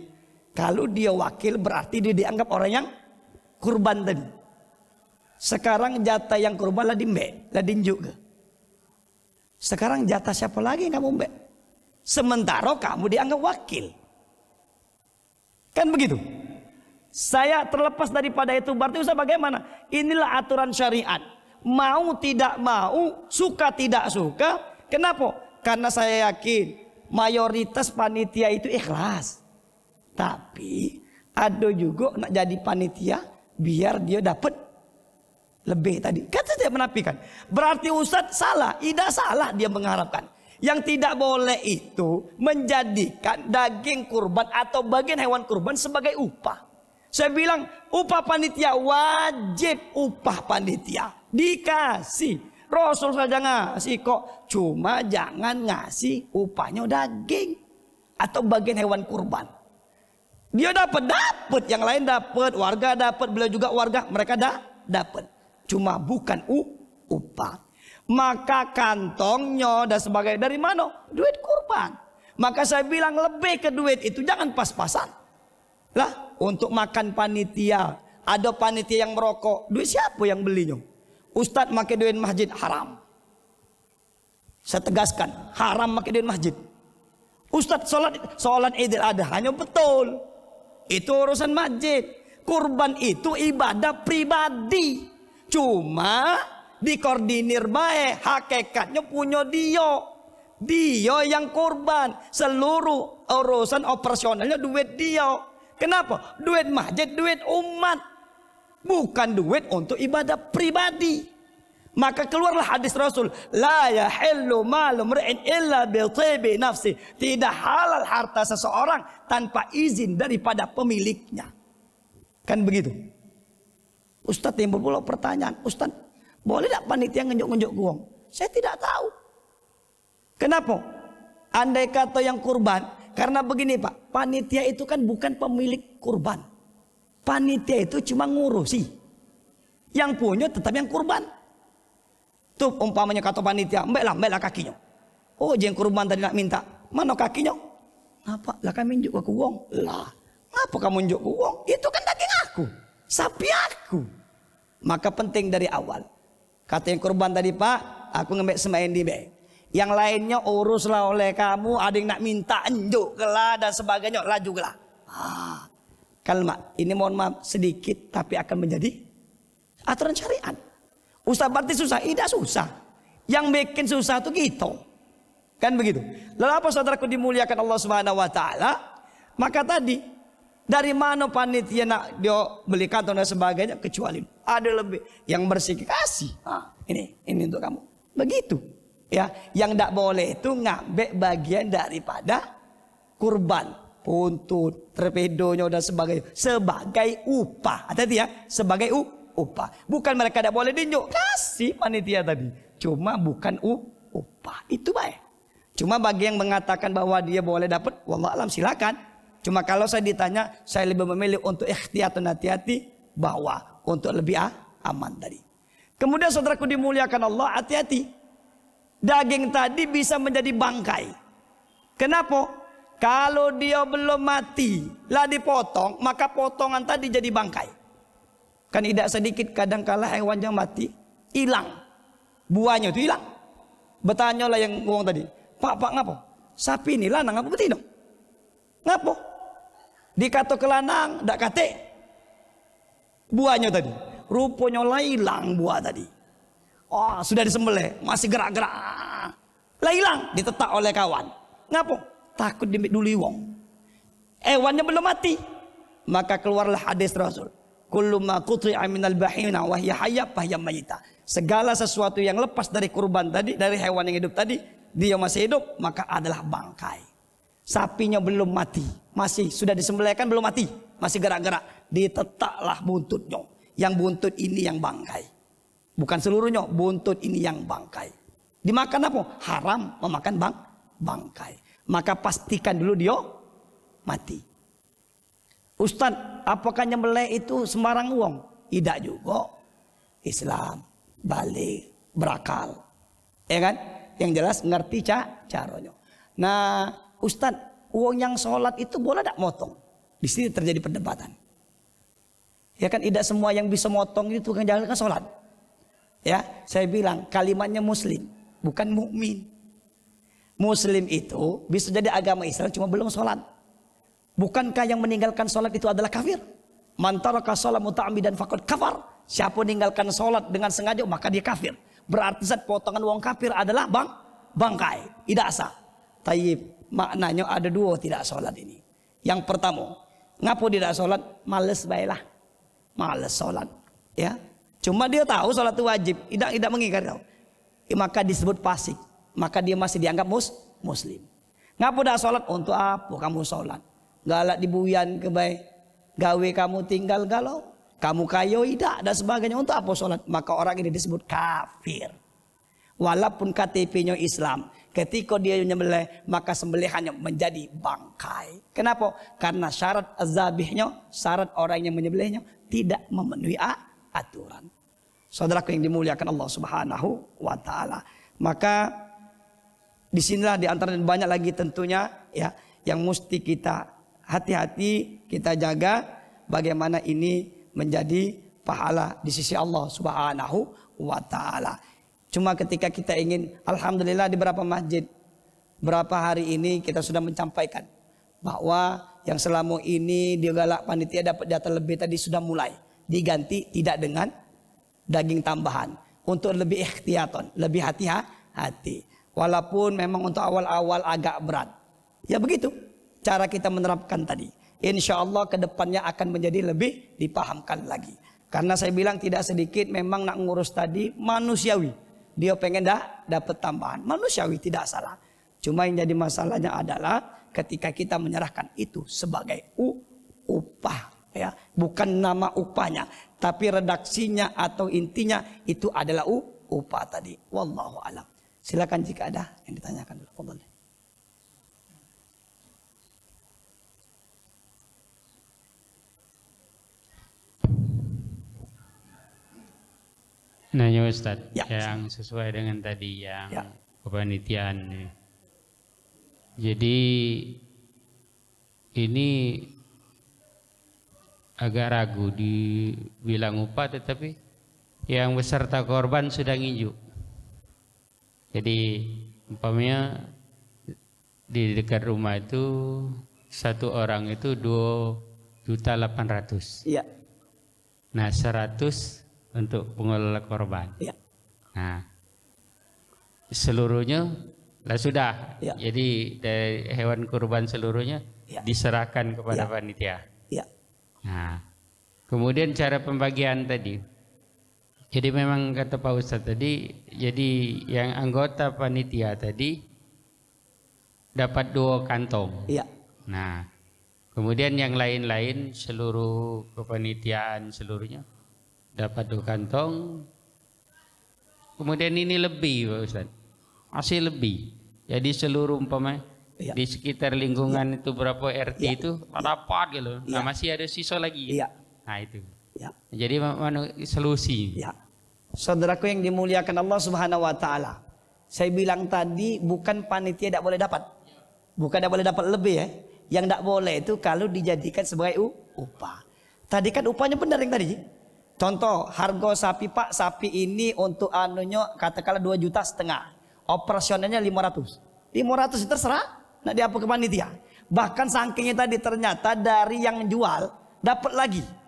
Kalau dia wakil berarti dia dianggap orang yang kurban tadi. Sekarang jatah yang kurban lah dimbe, lah dinjuk ke. Sekarang jatah siapa lagi yang kamu mbek? Sementara kamu dianggap wakil. Kan begitu. Saya terlepas daripada itu, berarti usah bagaimana? Inilah aturan syariat. Mau tidak mau, suka tidak suka. Kenapa? Karena saya yakin mayoritas panitia itu ikhlas. Tapi ada juga nak jadi panitia biar dia dapat lebih tadi. Kan saya tidak menafikan. Berarti Ustadz salah. Tidak salah dia mengharapkan. Yang tidak boleh itu menjadikan daging kurban atau bagian hewan kurban sebagai upah. Saya bilang upah panitia wajib, upah panitia dikasih. Rasul saja ngasih kok. Cuma jangan ngasih upahnya daging atau bagian hewan kurban. Dia dapat, yang lain dapat, warga dapat, beliau juga warga, mereka dapat. Cuma bukan upah. Maka kantongnya dan sebagainya dari mana? Duit kurban. Maka saya bilang lebih ke duit itu jangan pas-pasan. Lah, untuk makan panitia, ada panitia yang merokok, duit siapa yang belinya? Ustadz pakai duit masjid haram. Saya tegaskan, haram pakai duit masjid. Ustadz sholat Idul Adha hanya betul. Itu urusan masjid. Kurban itu ibadah pribadi. Cuma dikoordinir baik. Hakikatnya punya dia. Dia yang kurban. Seluruh urusan operasionalnya duit dia. Kenapa? Duit masjid, duit umat. Bukan duit untuk ibadah pribadi. Maka keluarlah hadis Rasul, la yahillu malu mri'in illa bi tibi nafsi. Tidak halal harta seseorang tanpa izin daripada pemiliknya. Kan begitu. Ustaz timbul pula pertanyaan, Ustaz, boleh tak panitia ngenjuk-ngenjuk uang? Saya tidak tahu. Kenapa? Andai kata yang kurban, karena begini Pak, panitia itu kan bukan pemilik kurban. Panitia itu cuma ngurusi. Yang punya tetap yang kurban. Tuh umpamanya kata panitia, mbak lah kakinya. Oh yang kurban tadi nak minta, mana kakinya? Apa? Lah kami njuk ke uang. Lah, ngapa kamu njuk ke uang? Itu kan daging aku, sapi aku. Maka penting dari awal. Kata yang kurban tadi Pak, aku ngebek semain di bek. Yang lainnya uruslah oleh kamu, ada yang nak minta njuk kelah dan sebagainya, laju kelah. Kalma, ini mohon maaf sedikit tapi akan menjadi aturan syariat. Ustaz berarti susah? Tidak susah. Yang bikin susah itu kita. Kan begitu. Lalu apa saudaraku dimuliakan Allah Subhanahu wa taala? Maka tadi dari mana panitia nak dia beli kantong dan sebagainya kecuali ada lebih yang bersih kasih. Ini untuk kamu. Begitu. Ya, yang tidak boleh itu ngambil bagian daripada kurban, puntut, torpedonya dan sebagainya sebagai upah. Hati-hati ya, sebagai upah. Bukan mereka tidak boleh dinjuk, kasih panitia tadi. Cuma bukan upah. Itu baik. Cuma bagi yang mengatakan bahwa dia boleh dapat, wallah alam silakan. Cuma kalau saya ditanya, saya lebih memilih untuk ikhtiyat dan hati-hati bahwa untuk lebih aman tadi. Kemudian saudaraku dimuliakan Allah, hati-hati. Daging tadi bisa menjadi bangkai. Kenapa? Kalau dia belum mati, lah dipotong, maka potongan tadi jadi bangkai. Kan tidak sedikit kadangkala hewan yang mati hilang, buahnya itu hilang. Bertanyalah yang ngomong tadi, Pak ngapa? Sapi ini lanang apa betina? Ngapa? Dikata ke lanang, dak kate buahnya tadi. Rupanya lah hilang buah tadi. Oh sudah disembelih, masih gerak-gerak. Lah hilang, ditetak oleh kawan. Ngapa? Takut dibeli wong. Hewannya belum mati. Maka keluarlah hadis Rasul. Kullu ma quti'a minal bahina wa hiya hayya fahiya mayyitah. Segala sesuatu yang lepas dari kurban tadi, dari hewan yang hidup tadi, dia masih hidup, maka adalah bangkai. Sapinya belum mati, masih sudah disembelihkan belum mati, masih gerak-gerak, ditetaklah buntutnya. Yang buntut ini yang bangkai. Bukan seluruhnya, buntut ini yang bangkai. Dimakan apa? Haram memakan bangkai. Maka pastikan dulu dia mati. Ustaz, apakah nyembelih itu sembarang uang? Tidak juga. Islam, balik, berakal. Ya kan? Yang jelas ngerti caranya. Nah, Ustaz, uang yang sholat itu boleh tak motong? Di sini terjadi perdebatan. Ya kan, tidak semua yang bisa motong itu kan jalankan sholat. Ya, saya bilang kalimatnya muslim, bukan mukmin. Muslim itu bisa jadi agama Islam cuma belum sholat. Bukankah yang meninggalkan sholat itu adalah kafir? Man taraka shalah muta'ammidan faqad kafar. Siapa meninggalkan sholat dengan sengaja maka dia kafir. Berarti zat potongan uang kafir adalah bangkai, tidak sah. Tayyib, maknanya ada dua tidak sholat ini. Yang pertama, ngapo tidak sholat? Males baiklah, males sholat. Ya. Cuma dia tahu sholat itu wajib, tidak mengikat kau. Maka disebut fasik, maka dia masih dianggap muslim. Ngapa dah sholat? Untuk apa kamu sholat? Galak dibuyan ke baik, gawe kamu tinggal galau, kamu kayo tidak dan sebagainya. Untuk apa sholat? Maka orang ini disebut kafir. Walaupun KTP-nya Islam, ketika dia menyembelih maka sembelihannya menjadi bangkai. Kenapa? Karena syarat azabihnya, syarat orang yang menyembelihnya tidak memenuhi aturan. Saudaraku yang dimuliakan Allah Subhanahu wa taala. Maka disinilah di antara banyak lagi tentunya ya yang mesti kita hati-hati, kita jaga bagaimana ini menjadi pahala di sisi Allah Subhanahu wa taala. Cuma ketika kita ingin, alhamdulillah di beberapa masjid berapa hari ini kita sudah menyampaikan bahwa yang selama ini dia galak panitia dapat jatah lebih tadi sudah mulai diganti tidak dengan daging tambahan untuk lebih ikhtiyatan, lebih hati-hati. Walaupun memang untuk awal-awal agak berat. Ya begitu cara kita menerapkan tadi. Insya Allah kedepannya akan menjadi lebih dipahamkan lagi. Karena saya bilang tidak sedikit memang nak ngurus tadi manusiawi. Dia pengen dapat tambahan. Manusiawi tidak salah. Cuma yang jadi masalahnya adalah ketika kita menyerahkan itu sebagai upah. Ya, bukan nama upahnya. Tapi redaksinya atau intinya itu adalah upah tadi. Wallahu a'lam. Silakan jika ada yang ditanyakan dulu. Nanya Ustadz, ya, yang sesuai dengan tadi yang ya, kepanitiaan. Jadi ini agak ragu dibilang upah, tetapi yang beserta korban sudah nginjuk. Jadi umpamanya di dekat rumah itu satu orang itu 2.800.000. Iya. Nah 100 untuk pengelola korban. Ya. Nah, seluruhnya lah sudah. Ya. Jadi dari hewan kurban seluruhnya ya, diserahkan kepada ya, panitia. Ya. Nah, kemudian cara pembagian tadi. Jadi memang kata Pak Ustadz tadi, jadi yang anggota panitia tadi dapat 2 kantong. Ya. Nah, kemudian yang lain-lain seluruh kepanitiaan seluruhnya dapat 2 kantong. Kemudian ini lebih Pak Ustadz, masih lebih. Jadi seluruh umpamanya ya, di sekitar lingkungan itu berapa RT ya, itu dapat gitu. Ya. Nah masih ada sisa lagi. Ya. Nah itu. Ya. Jadi mana solusi? Ya. Saudaraku yang dimuliakan Allah Subhanahu wa taala. Saya bilang tadi bukan panitia tidak boleh dapat. Bukan tidak boleh dapat lebih ya. Yang tidak boleh itu kalau dijadikan sebagai upah. Tadi kan upahnya benar yang tadi. Contoh harga sapi Pak, sapi ini untuk anunya katakanlah 2,5 juta. Operasionalnya 500. 500 itu terserah nak diapa ke panitia. Bahkan saking tadi ternyata dari yang jual dapat lagi.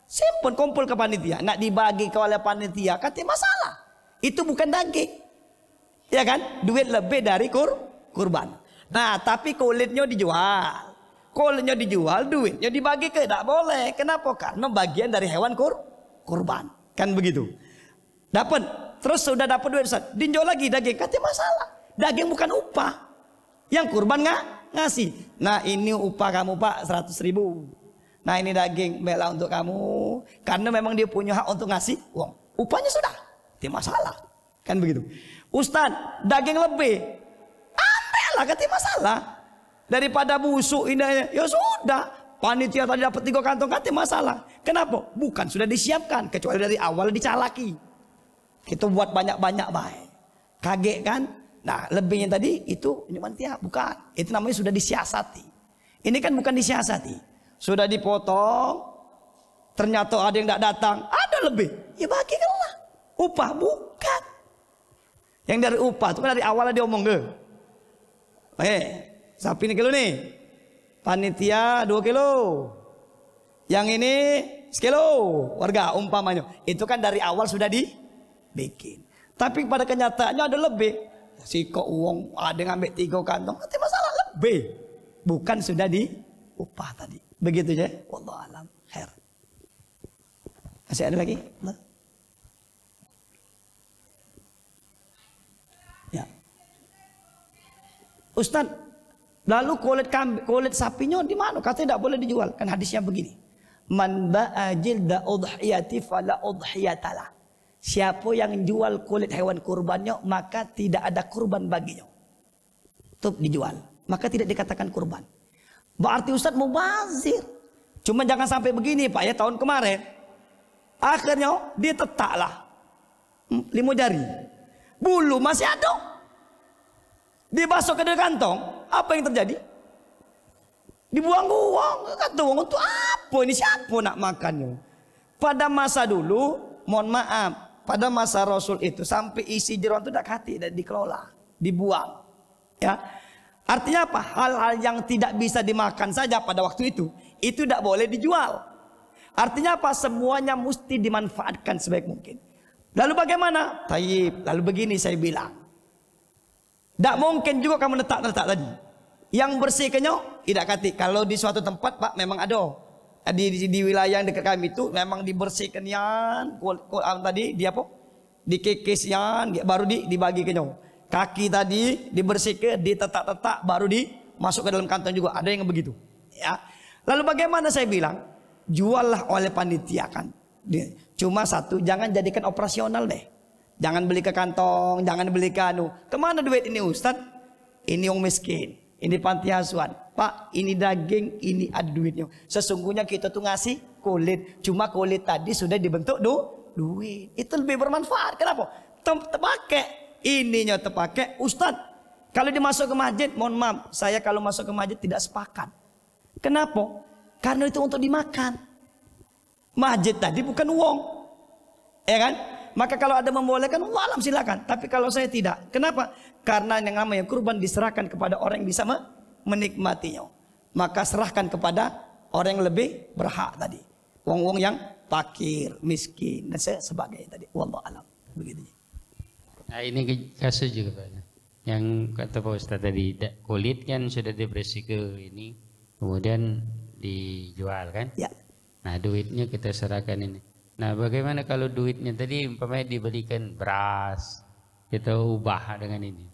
Simpel kumpul ke panitia, nak dibagi ke oleh panitia, katanya masalah. Itu bukan daging. Ya kan? Duit lebih dari kurban. Nah, tapi kulitnya dijual. Kulitnya dijual, duitnya dibagi ke, tidak boleh. Kenapa? Karena bagian dari hewan kurban. Kan begitu. Dapat, terus sudah dapat duit, dijual lagi daging, katanya masalah. Daging bukan upah. Yang kurban ngasih. Nah, ini upah kamu Pak 100.000. Nah ini daging bela untuk kamu. Karena memang dia punya hak untuk ngasih uang. Upahnya sudah, tidak masalah. Kan begitu. Ustadz, daging lebih, ambillah, katanya masalah. Daripada busuk ini, ya sudah. Panitia tadi dapat 3 kantong, katanya masalah. Kenapa? Bukan sudah disiapkan. Kecuali dari awal dicalaki. Kita buat banyak-banyak baik. Kaget kan? Nah lebihnya tadi itu ini panitia, bukan. Itu namanya sudah disiasati. Ini kan bukan disiasati. Sudah dipotong, ternyata ada yang tidak datang, ada lebih, ya bagikanlah. Upah bukan. Yang dari upah itu kan dari awal dia omong ke. Sapi ini kilo nih, panitia 2 kilo, yang ini sekilo, warga umpamanya. Itu kan dari awal sudah dibikin. Tapi pada kenyataannya ada lebih. Si kok uang ada yang ambil 3 kantong, nanti masalah lebih. Bukan sudah di upah tadi. Begitu ya, wallahu alam. Khair. Masih ada lagi? Ya. Ustadz, lalu kulit sapinya di mana? Katanya tidak boleh dijual. Kan hadisnya begini. Man ba'a jilda udhiyati fala udhiyatalah. Siapa yang jual kulit hewan kurbannya, maka tidak ada kurban baginya. Itu dijual, maka tidak dikatakan kurban. Berarti Ustadz mubazir. Cuma jangan sampai begini Pak ya, tahun kemarin akhirnya dia tetaklah 5 jari, bulu masih ada, dibasuh ke dalam kantong. Apa yang terjadi? Dibuang-buang. Kata uang untuk apa ini, siapa nak makannya? Pada masa dulu, mohon maaf, pada masa Rasul itu sampai isi jeroan itu tidak hati dan dikelola, dibuang. Ya. Artinya apa? Hal-hal yang tidak bisa dimakan saja pada waktu itu tidak boleh dijual. Artinya apa? Semuanya mesti dimanfaatkan sebaik mungkin. Lalu bagaimana? Tayyib. Lalu begini saya bilang. Tidak mungkin juga kamu letak tadi. Yang bersihkannya tidak kati. Kalau di suatu tempat Pak memang ada di wilayah yang dekat kami itu memang dibersihkan yan, tadi dia apa? Dikikis yan, baru dibagi ke nyawa. Kaki tadi dibersihkan, ditetak-tetak, baru dimasuk ke dalam kantong juga. Ada yang begitu. Ya. Lalu bagaimana saya bilang? Juallah oleh panitia kan. Cuma satu, jangan jadikan operasional deh. Jangan beli ke kantong, jangan beli ke anu. Kemana duit ini Ustadz? Ini yang miskin, ini panti asuhan. Pak, ini daging, ini ada duitnya. Sesungguhnya kita tuh ngasih kulit. Cuma kulit tadi sudah dibentuk duit. Itu lebih bermanfaat. Kenapa? Terpakai. Ininya terpakai. Ustadz, kalau dimasuk ke masjid, mohon maaf. Saya kalau masuk ke masjid tidak sepakat. Kenapa? Karena itu untuk dimakan. Masjid tadi bukan uang. Ya kan? Maka kalau ada membolehkan, walam silakan. Tapi kalau saya tidak. Kenapa? Karena yang namanya kurban diserahkan kepada orang yang bisa menikmatinya. Maka serahkan kepada orang yang lebih berhak tadi. Wong-wong yang fakir, miskin dan sebagainya tadi. Wallahu alam. Begitu. Nah ini kasus juga Pak. Yang kata Pak Ustaz tadi, kulit kan sudah dibersihkan ini, kemudian dijual kan? Ya. Nah duitnya kita serahkan ini. Nah bagaimana kalau duitnya tadi umpamanya dibelikan beras, kita ubah dengan ini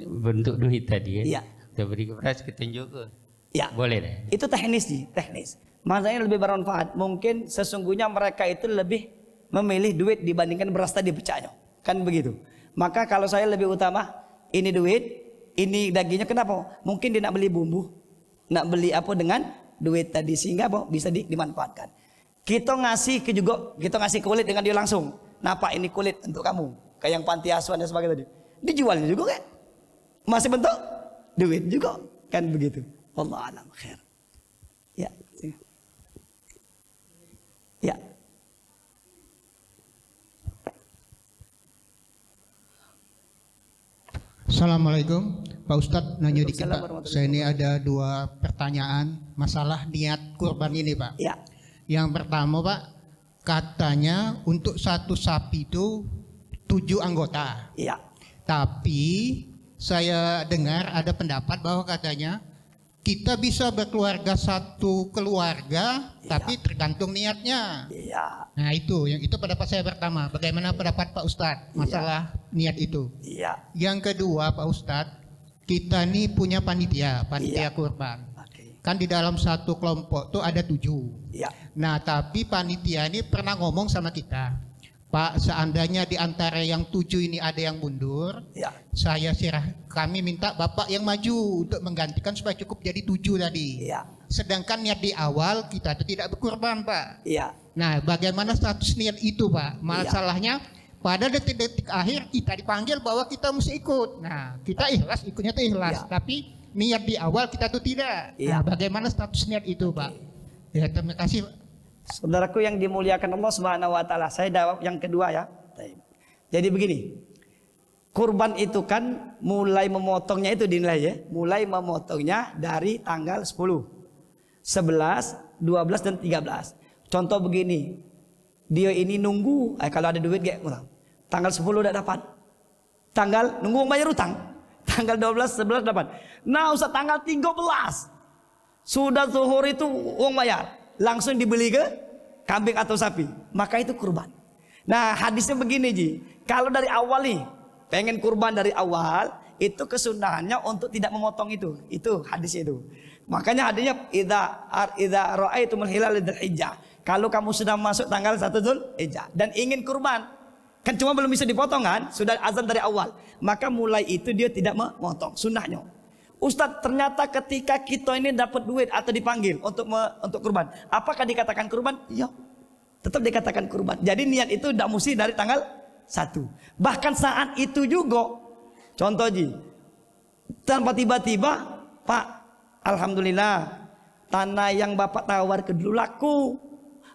bentuk duit tadi ya? Kita beri beras, kita juga ya. Boleh deh. Itu teknis sih, teknis. Makanya lebih bermanfaat. Mungkin sesungguhnya mereka itu lebih memilih duit dibandingkan beras tadi pecahnya. Kan begitu. Maka kalau saya lebih utama ini duit, ini dagingnya. Kenapa? Mungkin dia nak beli bumbu, nak beli apa dengan duit tadi sehingga apa bisa dimanfaatkan. Kita ngasih kita ngasih kulit dengan dia langsung. Nah Pak, ini kulit untuk kamu. Kayak yang panti asuhan dan sebagainya tadi. Dijualnya juga kan? Masih bentuk duit juga kan begitu. Wallahu a'lam khair. Ya. Ya. Assalamualaikum Pak Ustadz, nanya dikit Pak. Saya ini ada 2 pertanyaan masalah niat kurban ini Pak. Ya. Yang pertama Pak, katanya untuk satu sapi itu 7 anggota. Ya. Tapi saya dengar ada pendapat bahwa katanya kita bisa berkeluarga satu keluarga, tapi tergantung niatnya. Iya. Nah itu pendapat saya pertama. Bagaimana pendapat Pak Ustadz masalah niat itu? Iya. Yang kedua Pak Ustadz, kita nih punya panitia kurban. Kan di dalam satu kelompok tuh ada 7. Iya. Nah tapi panitia ini pernah ngomong sama kita, Pak, seandainya di antara yang 7 ini ada yang mundur, kami minta Bapak yang maju untuk menggantikan supaya cukup jadi 7 tadi. Ya. Sedangkan niat di awal kita itu tidak berkurban Pak. Ya. Nah bagaimana status niat itu Pak? Masalahnya pada detik-detik akhir kita dipanggil bahwa kita mesti ikut. Nah kita ikhlas, ikutnya itu ikhlas. Tapi niat di awal kita tuh tidak. Nah bagaimana status niat itu Pak? Ya terima kasih Pak. Saudaraku yang dimuliakan Allah Subhanahu wa taala, saya jawab yang kedua ya. Jadi begini. Kurban itu kan mulai memotongnya itu dinilai ya. Mulai memotongnya dari tanggal 10, 11, 12 dan 13. Contoh begini. Dia ini nunggu kalau ada duit kayak kurang. Tanggal 10 udah dapat. Tanggal nunggu bayar utang. Tanggal 12, 11 dapat. Nah, usah tanggal 13. Sudah zuhur itu uang bayar. Langsung dibeli ke kambing atau sapi, maka itu kurban. Nah hadisnya begini Ji, kalau dari awal nih pengen kurban dari awal, itu kesunahannya untuk tidak memotong itu hadisnya itu. Makanya hadisnya idza ra'aitumul hilal dzulhijjah, kalau kamu sudah masuk tanggal 1 Dzulhijjah dan ingin kurban, kan cuma belum bisa dipotong kan, sudah azan dari awal, maka mulai itu dia tidak memotong, sunnahnya. Ustadz, ternyata ketika kita ini dapat duit atau dipanggil untuk kurban, apakah dikatakan kurban? Iya, tetap dikatakan kurban. Jadi niat itu tidak mesti dari tanggal 1. Bahkan saat itu juga, contoh Ji, tanpa tiba-tiba, Pak, alhamdulillah, tanah yang Bapak tawar ke dulu laku.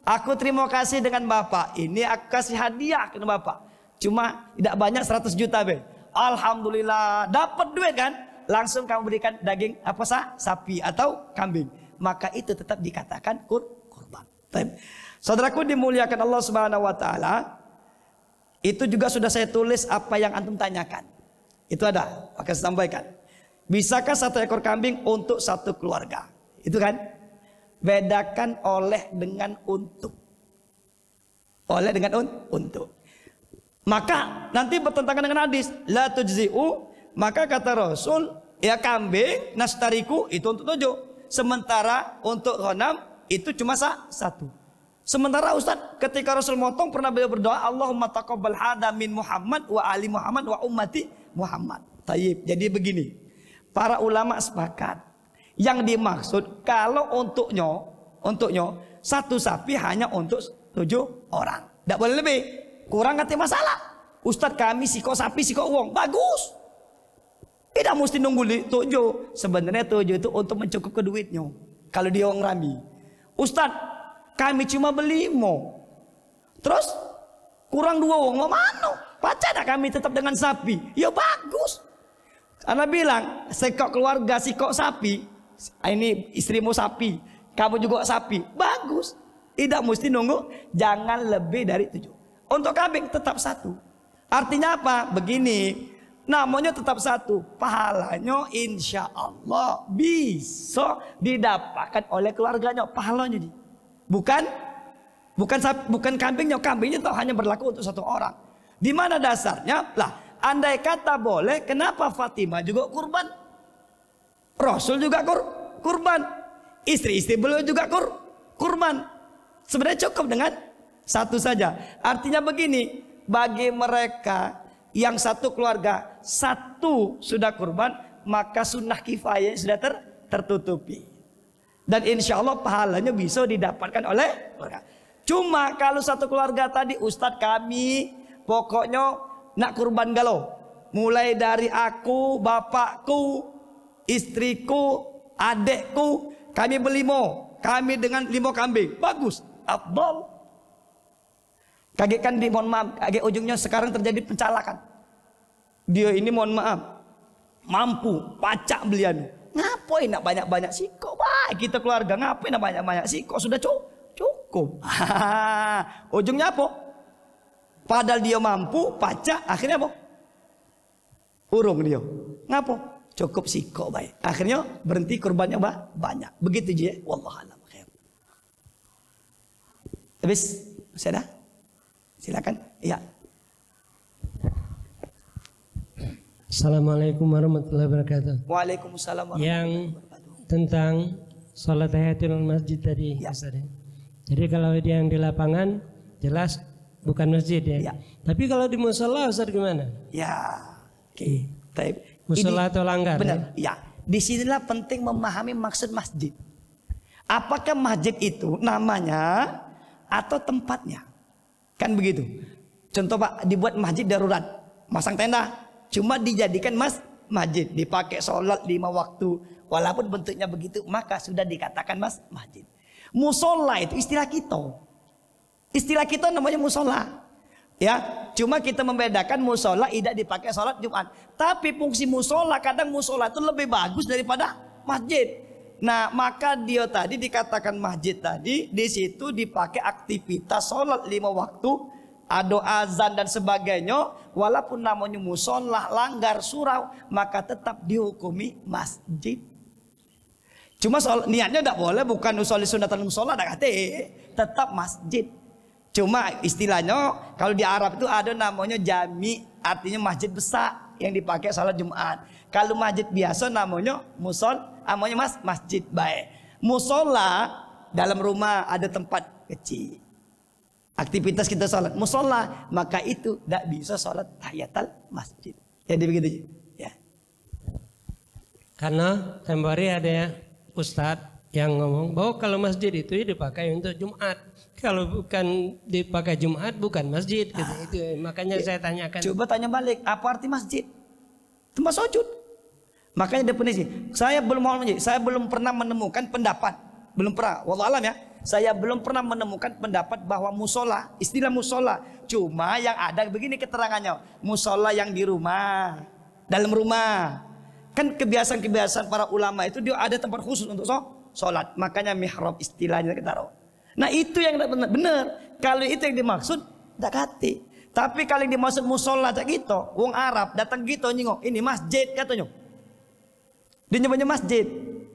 Aku terima kasih dengan Bapak. Ini aku kasih hadiah ke Bapak. Cuma tidak banyak 100 juta be. Alhamdulillah, dapat duit kan? Langsung kamu berikan daging sapi atau kambing, maka itu tetap dikatakan kurban. Saudaraku dimuliakan Allah Subhanahu wa taala, itu juga sudah saya tulis apa yang antum tanyakan. Itu ada, akan saya sampaikan. Bisakah 1 ekor kambing untuk 1 keluarga? Itu kan? Bedakan oleh dengan untuk. Oleh dengan untuk. Maka nanti bertentangan dengan hadis. La tujzi'u. Maka kata Rasul, ya kambing, nastariku itu untuk 7. Sementara untuk ghanam itu cuma 1. Sementara Ustaz, ketika Rasul motong pernah beliau berdoa, Allahumma taqabbal hadza min Muhammad wa ali Muhammad wa ummati Muhammad. Tayyib. Jadi begini. Para ulama sepakat. Yang dimaksud kalau untuknya 1 sapi hanya untuk 7 orang. Tidak boleh lebih. Kurang nanti masalah. Ustadz kami siko sapi siko uang. Bagus. Tidak mesti nunggu 7. Sebenarnya 7 itu untuk mencukupkan duitnya. Kalau dia orang rami. Ustadz kami cuma beli 5. Terus kurang 2 uang. Mau mana? Pacar kami tetap dengan sapi. Ya bagus. Anda bilang sekok keluarga sikok sapi. Ini istrimu sapi, kamu juga sapi. Bagus. Tidak mesti nunggu. Jangan lebih dari 7. Untuk kambing tetap 1. Artinya apa? Begini. Namanya tetap 1. Pahalanya insya Allah bisa didapatkan oleh keluarganya. Pahalanya nih. Bukan kambingnya. Kambingnya itu hanya berlaku untuk 1 orang. Di mana dasarnya? Lah, andai kata boleh, kenapa Fatimah juga kurban? Rasul juga kurban. Istri-istri beliau juga kurban. Sebenarnya cukup dengan 1 saja. Artinya begini, bagi mereka yang 1 keluarga 1 sudah kurban, maka sunnah kifayah sudah tertutupi. Dan insya Allah pahalanya bisa didapatkan oleh keluarga. Cuma kalau 1 keluarga tadi, Ustadz kami pokoknya nak kurban galau. Mulai dari aku, bapakku, istriku, adekku, kami beli 5. Kami dengan 5 kambing. Bagus. Afdal. Kaget kan mohon maaf. Kaget ujungnya sekarang terjadi pencalakan. Dia ini mohon maaf. Mampu. Pacak belian. Ngapain nak banyak-banyak siko? Baik kita keluarga. Ngapain nak banyak-banyak siko? Sudah cukup. Ujungnya apa? Padahal dia mampu. Pacak. Akhirnya apa? Urung dia. Ngapa? Cukup siko baik. Akhirnya berhenti kurbannya banyak. Begitu je. Wallahualam. Habis, masih ada? Silakan. Iya. Assalamualaikum warahmatullahi wabarakatuh. Waalaikumsalam warahmatullahi wabarakatuh. Yang tentang sholat tahiyatul masjid tadi, ya. Jadi kalau dia yang di lapangan jelas bukan masjid ya. Ya. Tapi kalau di musola Ustaz gimana? Ya. Oke. Baik. Musola atau langgar? Benar. Ya. Disinilah penting memahami maksud masjid. Apakah masjid itu namanya atau tempatnya? Kan begitu. Contoh Pak, dibuat masjid darurat, masang tenda, cuma dijadikan masjid, dipakai sholat 5 waktu, walaupun bentuknya begitu, maka sudah dikatakan masjid. Musola itu istilah kita. Istilah kita namanya musola. Ya, cuma kita membedakan musola tidak dipakai sholat Jumat. Tapi fungsi musola, kadang musola itu lebih bagus daripada masjid. Nah, maka dia tadi dikatakan masjid tadi, di situ dipakai aktivitas sholat 5 waktu, ada azan dan sebagainya, walaupun namanya musola, langgar, surau, maka tetap dihukumi masjid. Cuma niatnya tidak boleh, bukan usolli sunatan musola, tetap masjid. Cuma istilahnya kalau di Arab itu ada namanya jami, artinya masjid besar yang dipakai salat Jumat. Kalau masjid biasa namanya namanya masjid baik. Musola dalam rumah ada tempat kecil. Aktivitas kita salat musola, maka itu tidak bisa salat tahiyatul masjid. Jadi begitu ya. Karena tempoh hari ada Ustadz yang ngomong bahwa kalau masjid itu dipakai untuk Jumat. Kalau bukan dipakai Jumat bukan masjid gitu. Itu makanya saya tanyakan. Coba tanya balik, apa arti masjid? Tempat sujud. Makanya definisi. Saya belum pernah menemukan pendapat, belum pernah. Wallahu alam ya. Saya belum pernah menemukan pendapat bahwa musola, istilah musola. Cuma yang ada begini keterangannya, musola yang di rumah, dalam rumah. Kan kebiasaan-kebiasaan para ulama itu dia ada tempat khusus untuk sholat. Makanya mihrab istilahnya kita taruh. Nah itu yang benar. Kalau itu yang dimaksud, tak kati. Tapi kalau yang dimaksud musola tak gitu, wong Arab datang gitu nyingok, ini masjid katanya. Dia nyebutnya masjid.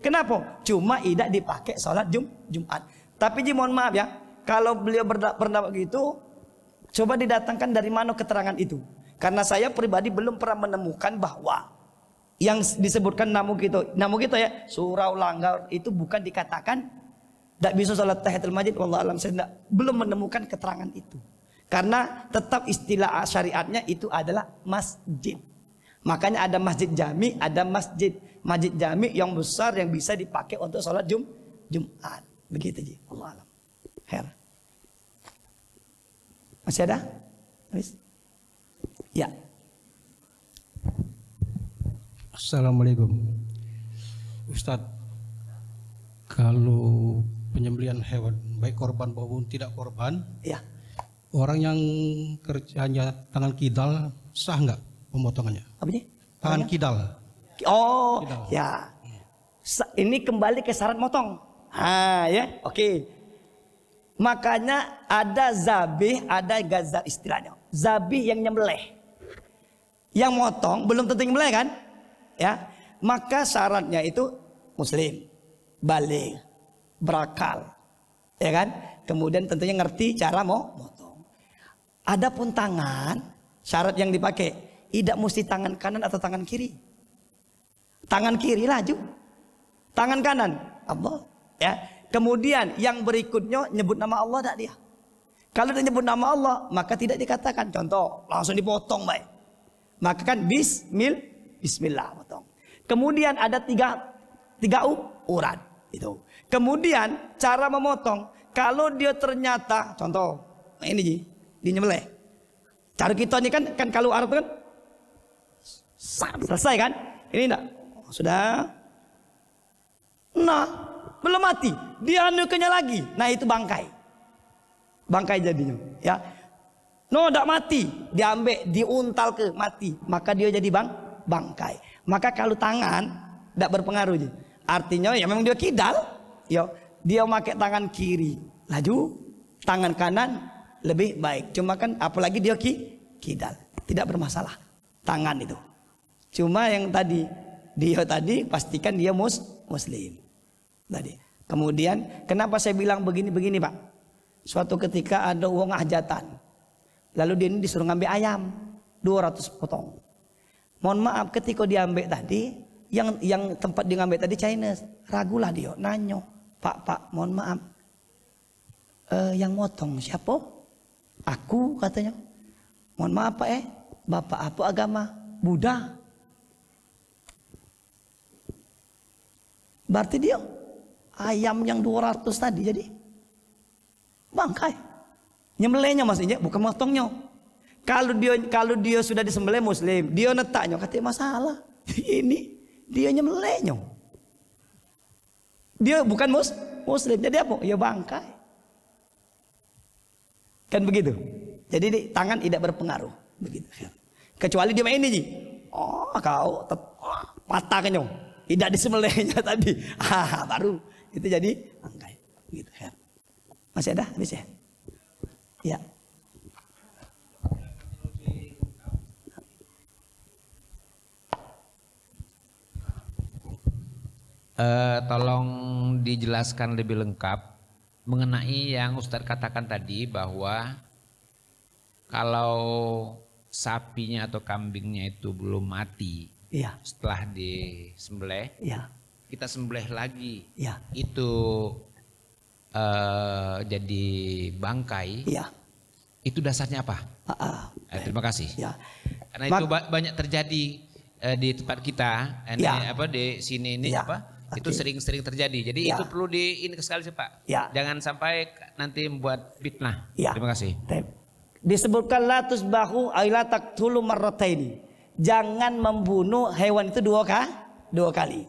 Kenapa? Cuma tidak dipakai sholat Jumat. Tapi Ji mohon maaf ya, kalau beliau berpendapat gitu, coba didatangkan dari mana keterangan itu. Karena saya pribadi belum pernah menemukan bahwa yang disebutkan namu kita ya, surau langgar itu bukan dikatakan tidak bisa sholat tahiyatul masjid. Wallahu alam, saya belum menemukan keterangan itu. Karena tetap istilah syariatnya itu adalah masjid. Makanya ada masjid jami, ada masjid jami yang besar yang bisa dipakai untuk sholat Jumat. Begitu Ji. Wallahu alam. Her. Masih ada? Habis? Ya. Assalamualaikum Ustadz, kalau penyembelihan hewan baik korban maupun tidak korban, ya, orang yang kerjanya tangan kidal sah nggak pemotongannya? Apa sih? Tangan kidal. Oh kidal. Ya, ini kembali ke syarat motong. Ya, oke. Makanya ada zabih, ada gazal istilahnya. Zabih yang nyembelih, yang motong belum tentu nyembelih kan? Ya, maka syaratnya itu muslim, baligh, berakal, ya kan? Kemudian tentunya ngerti cara mau motong. Adapun tangan, syarat yang dipakai tidak mesti tangan kanan atau tangan kiri. Tangan kiri laju, tangan kanan Allah. Ya. Kemudian yang berikutnya nyebut nama Allah tak dia? Kalau dia nyebut nama Allah maka tidak dikatakan. Contoh langsung dipotong baik. Maka kan Bismillah potong. Kemudian ada tiga urat itu. Kemudian cara memotong, kalau dia ternyata contoh ini Ji, dinyembelih. Cara kita ini kan kalau Arab kan selesai kan? Ini enggak. Sudah. Nah, belum mati. Dia anuknya lagi. Nah, itu bangkai. Bangkai jadinya, ya. No, enggak mati, diambil, diuntal ke mati, maka dia jadi bangkai. Maka kalau tangan tidak berpengaruh. Artinya ya memang dia kidal, ya dia pakai tangan kiri laju, tangan kanan lebih baik. Cuma kan apalagi dia kidal, tidak bermasalah tangan itu. Cuma yang tadi dia pastikan dia muslim tadi. Kemudian kenapa saya bilang begini Pak? Suatu ketika ada uang hajatan, lalu dia ini disuruh ngambil ayam 200 potong. Mohon maaf ketika diambil tadi, yang tempat dia ngambil tadi Chinese, ragulah dia, nanyo, Pak, mohon maaf, yang motong siapa? Aku katanya. Mohon maaf Pak, Bapak apa agama? Buddha. Berarti dia ayam yang 200 tadi jadi bangkai. Nyembelihnya maksudnya bukan motongnya. Kalau dia sudah disembelih muslim, dia netaknya katanya masalah. Ini dia nyembelihnya. Dia bukan muslim, jadi apa? Ya bangkai. Kan begitu. Jadi tangan tidak berpengaruh begitu. Kecuali dia main ini. Oh, kau patah kenyong. Tidak disembelihnya tadi. Baru itu jadi bangkai. Gitu. Masih ada? Habis ya? Ya. Tolong dijelaskan lebih lengkap mengenai yang Ustadz katakan tadi bahwa kalau sapinya atau kambingnya itu belum mati, iya, setelah disembelih, iya, kita sembelih lagi, iya, itu jadi bangkai, iya, itu dasarnya apa? Terima kasih. Ya. Karena itu banyak terjadi di tempat kita, ya, di sini ini, ya, itu sering-sering terjadi. Jadi ya, itu perlu ini sekali sih Pak. Ya. Jangan sampai nanti membuat fitnah. Ya. Terima kasih. Disebutkan la tusbahu ay la taqtulu marrataini. Jangan membunuh hewan itu dua kali.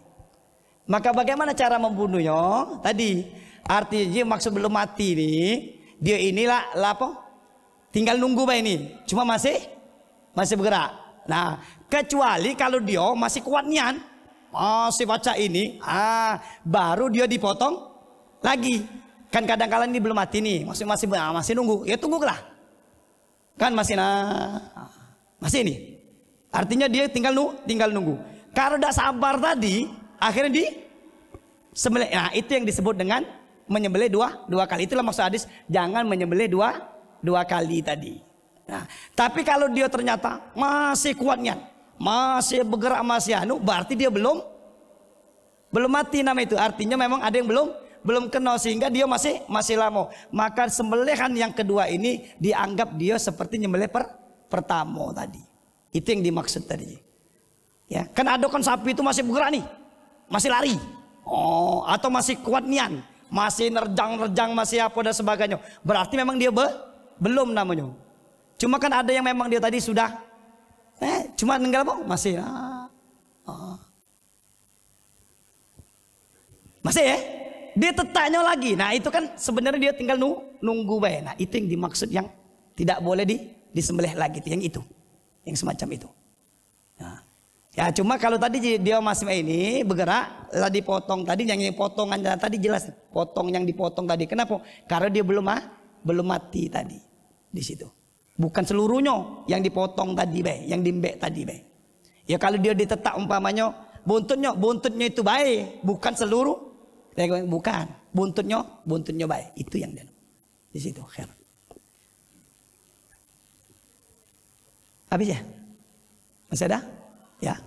Maka bagaimana cara membunuhnya? Tadi artinya maksud belum mati nih. Dia inilah apa? Tinggal nunggu Pak ini. Cuma masih bergerak. Nah, kecuali kalau dia masih kuat nian, masih baca ini, baru dia dipotong lagi. Kan kadang-kadang ini belum mati nih, masih nunggu. Ya tunggulah. Kan masih ini. Artinya dia tinggal nunggu. Kalau tidak sabar tadi, akhirnya Sembelih. Nah, itu yang disebut dengan menyembelih dua kali. Itulah maksud hadis, jangan menyembelih dua kali tadi. Nah, tapi kalau dia ternyata masih kuatnya, masih bergerak, masih berarti dia belum mati nama itu. Artinya memang ada yang belum kena sehingga dia masih lama. Maka sembelihan yang kedua ini dianggap dia seperti nyembelih pertama tadi. Itu yang dimaksud tadi. Ya, kan ada kan sapi itu masih bergerak nih, masih lari. Oh, atau masih kuat nian, masih nerjang, masih apa dan sebagainya. Berarti memang dia belum namanya. Cuma kan ada yang memang dia tadi sudah cuma tinggal masih masih ya. Dia tetanya lagi. Nah, itu kan sebenarnya dia tinggal nunggu bae. Nah, itu yang dimaksud yang tidak boleh disembelih lagi itu, yang semacam itu. Nah, ya cuma kalau tadi dia masih ini bergerak, lah dipotong tadi yang potongannya tadi jelas, potong yang dipotong tadi. Kenapa? Karena dia belum mati tadi di situ. Bukan seluruhnya yang dipotong tadi yang dimbek tadi Ya kalau dia ditetak umpamanya buntutnya itu baik, bukan seluruh, bukan buntutnya baik. Itu yang di situ. Khair. Habis ya? Masih ada? Ya.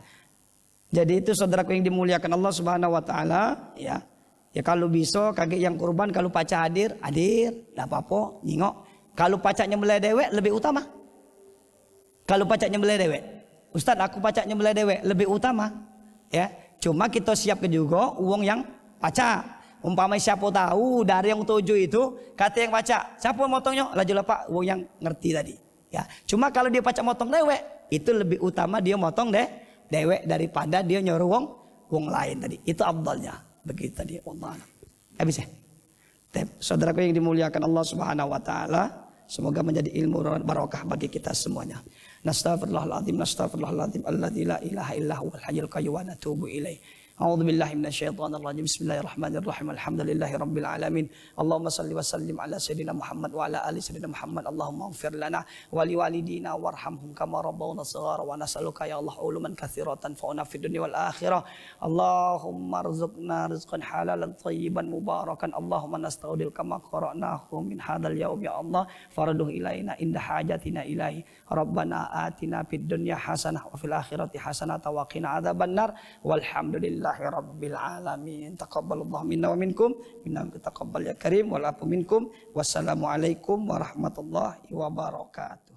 Jadi itu saudaraku yang dimuliakan Allah Subhanahu wa taala, ya. Ya kalau bisa kagak yang kurban, kalau pacar hadir, enggak apa-apa, nyingok. Kalau pacarnya nyembelih dewek lebih utama. Kalau pacarnya nyembelih dewek, Ustaz aku pacarnya nyembelih dewek lebih utama. Ya, cuma kita siapkan juga uang yang pacak. Umpamanya siapa tahu dari yang 7 itu kata yang pacak, siapa motongnya? Lajulah Pak, uang yang ngerti tadi. Ya, cuma kalau dia pacak motong dewek, itu lebih utama dia motong dewek daripada dia nyuruh wong lain tadi. Itu afdalnya. Begitu tadi Allah. Habis ya. Saudaraku yang dimuliakan Allah Subhanahu wa taala, semoga menjadi ilmu barokah bagi kita semuanya. Nastaghfirullahaladzim alladzi la ilaha illa huwal hayyul qayyum wa natubu ilaih. A'udzu billahi minasyaitonir rajim. Bismillahirrahmanirrahim. Alhamdulillahirabbil alamin. Allahumma shalli wa sallim ala sayyidina Muhammad wa ala ali sayyidina Muhammad. Allahumma ighfir lana wa liwalidina warhamhum kama rabbawna shighara wa nas'aluka ya Allah uluman katsiratan fa'una fid dunya wal akhirah. Allahumma rzuqna rizqan halalan thayyiban mubarakan. Allahumma nastaudil kama qara'nahu min hadzal yaum ya Allah farduh ilaina inda hajatina ilaihi. Rabbana atina fid dunya hasanah wa fil akhirati hasanah wa qina adzabannar. Walhamdulillah Rabbil alamin. Taqabbalallahu minna wa minkum. Minna taqabbal ya karim wal afu minkum. Wassalamualaikum warahmatullahi wabarakatuh.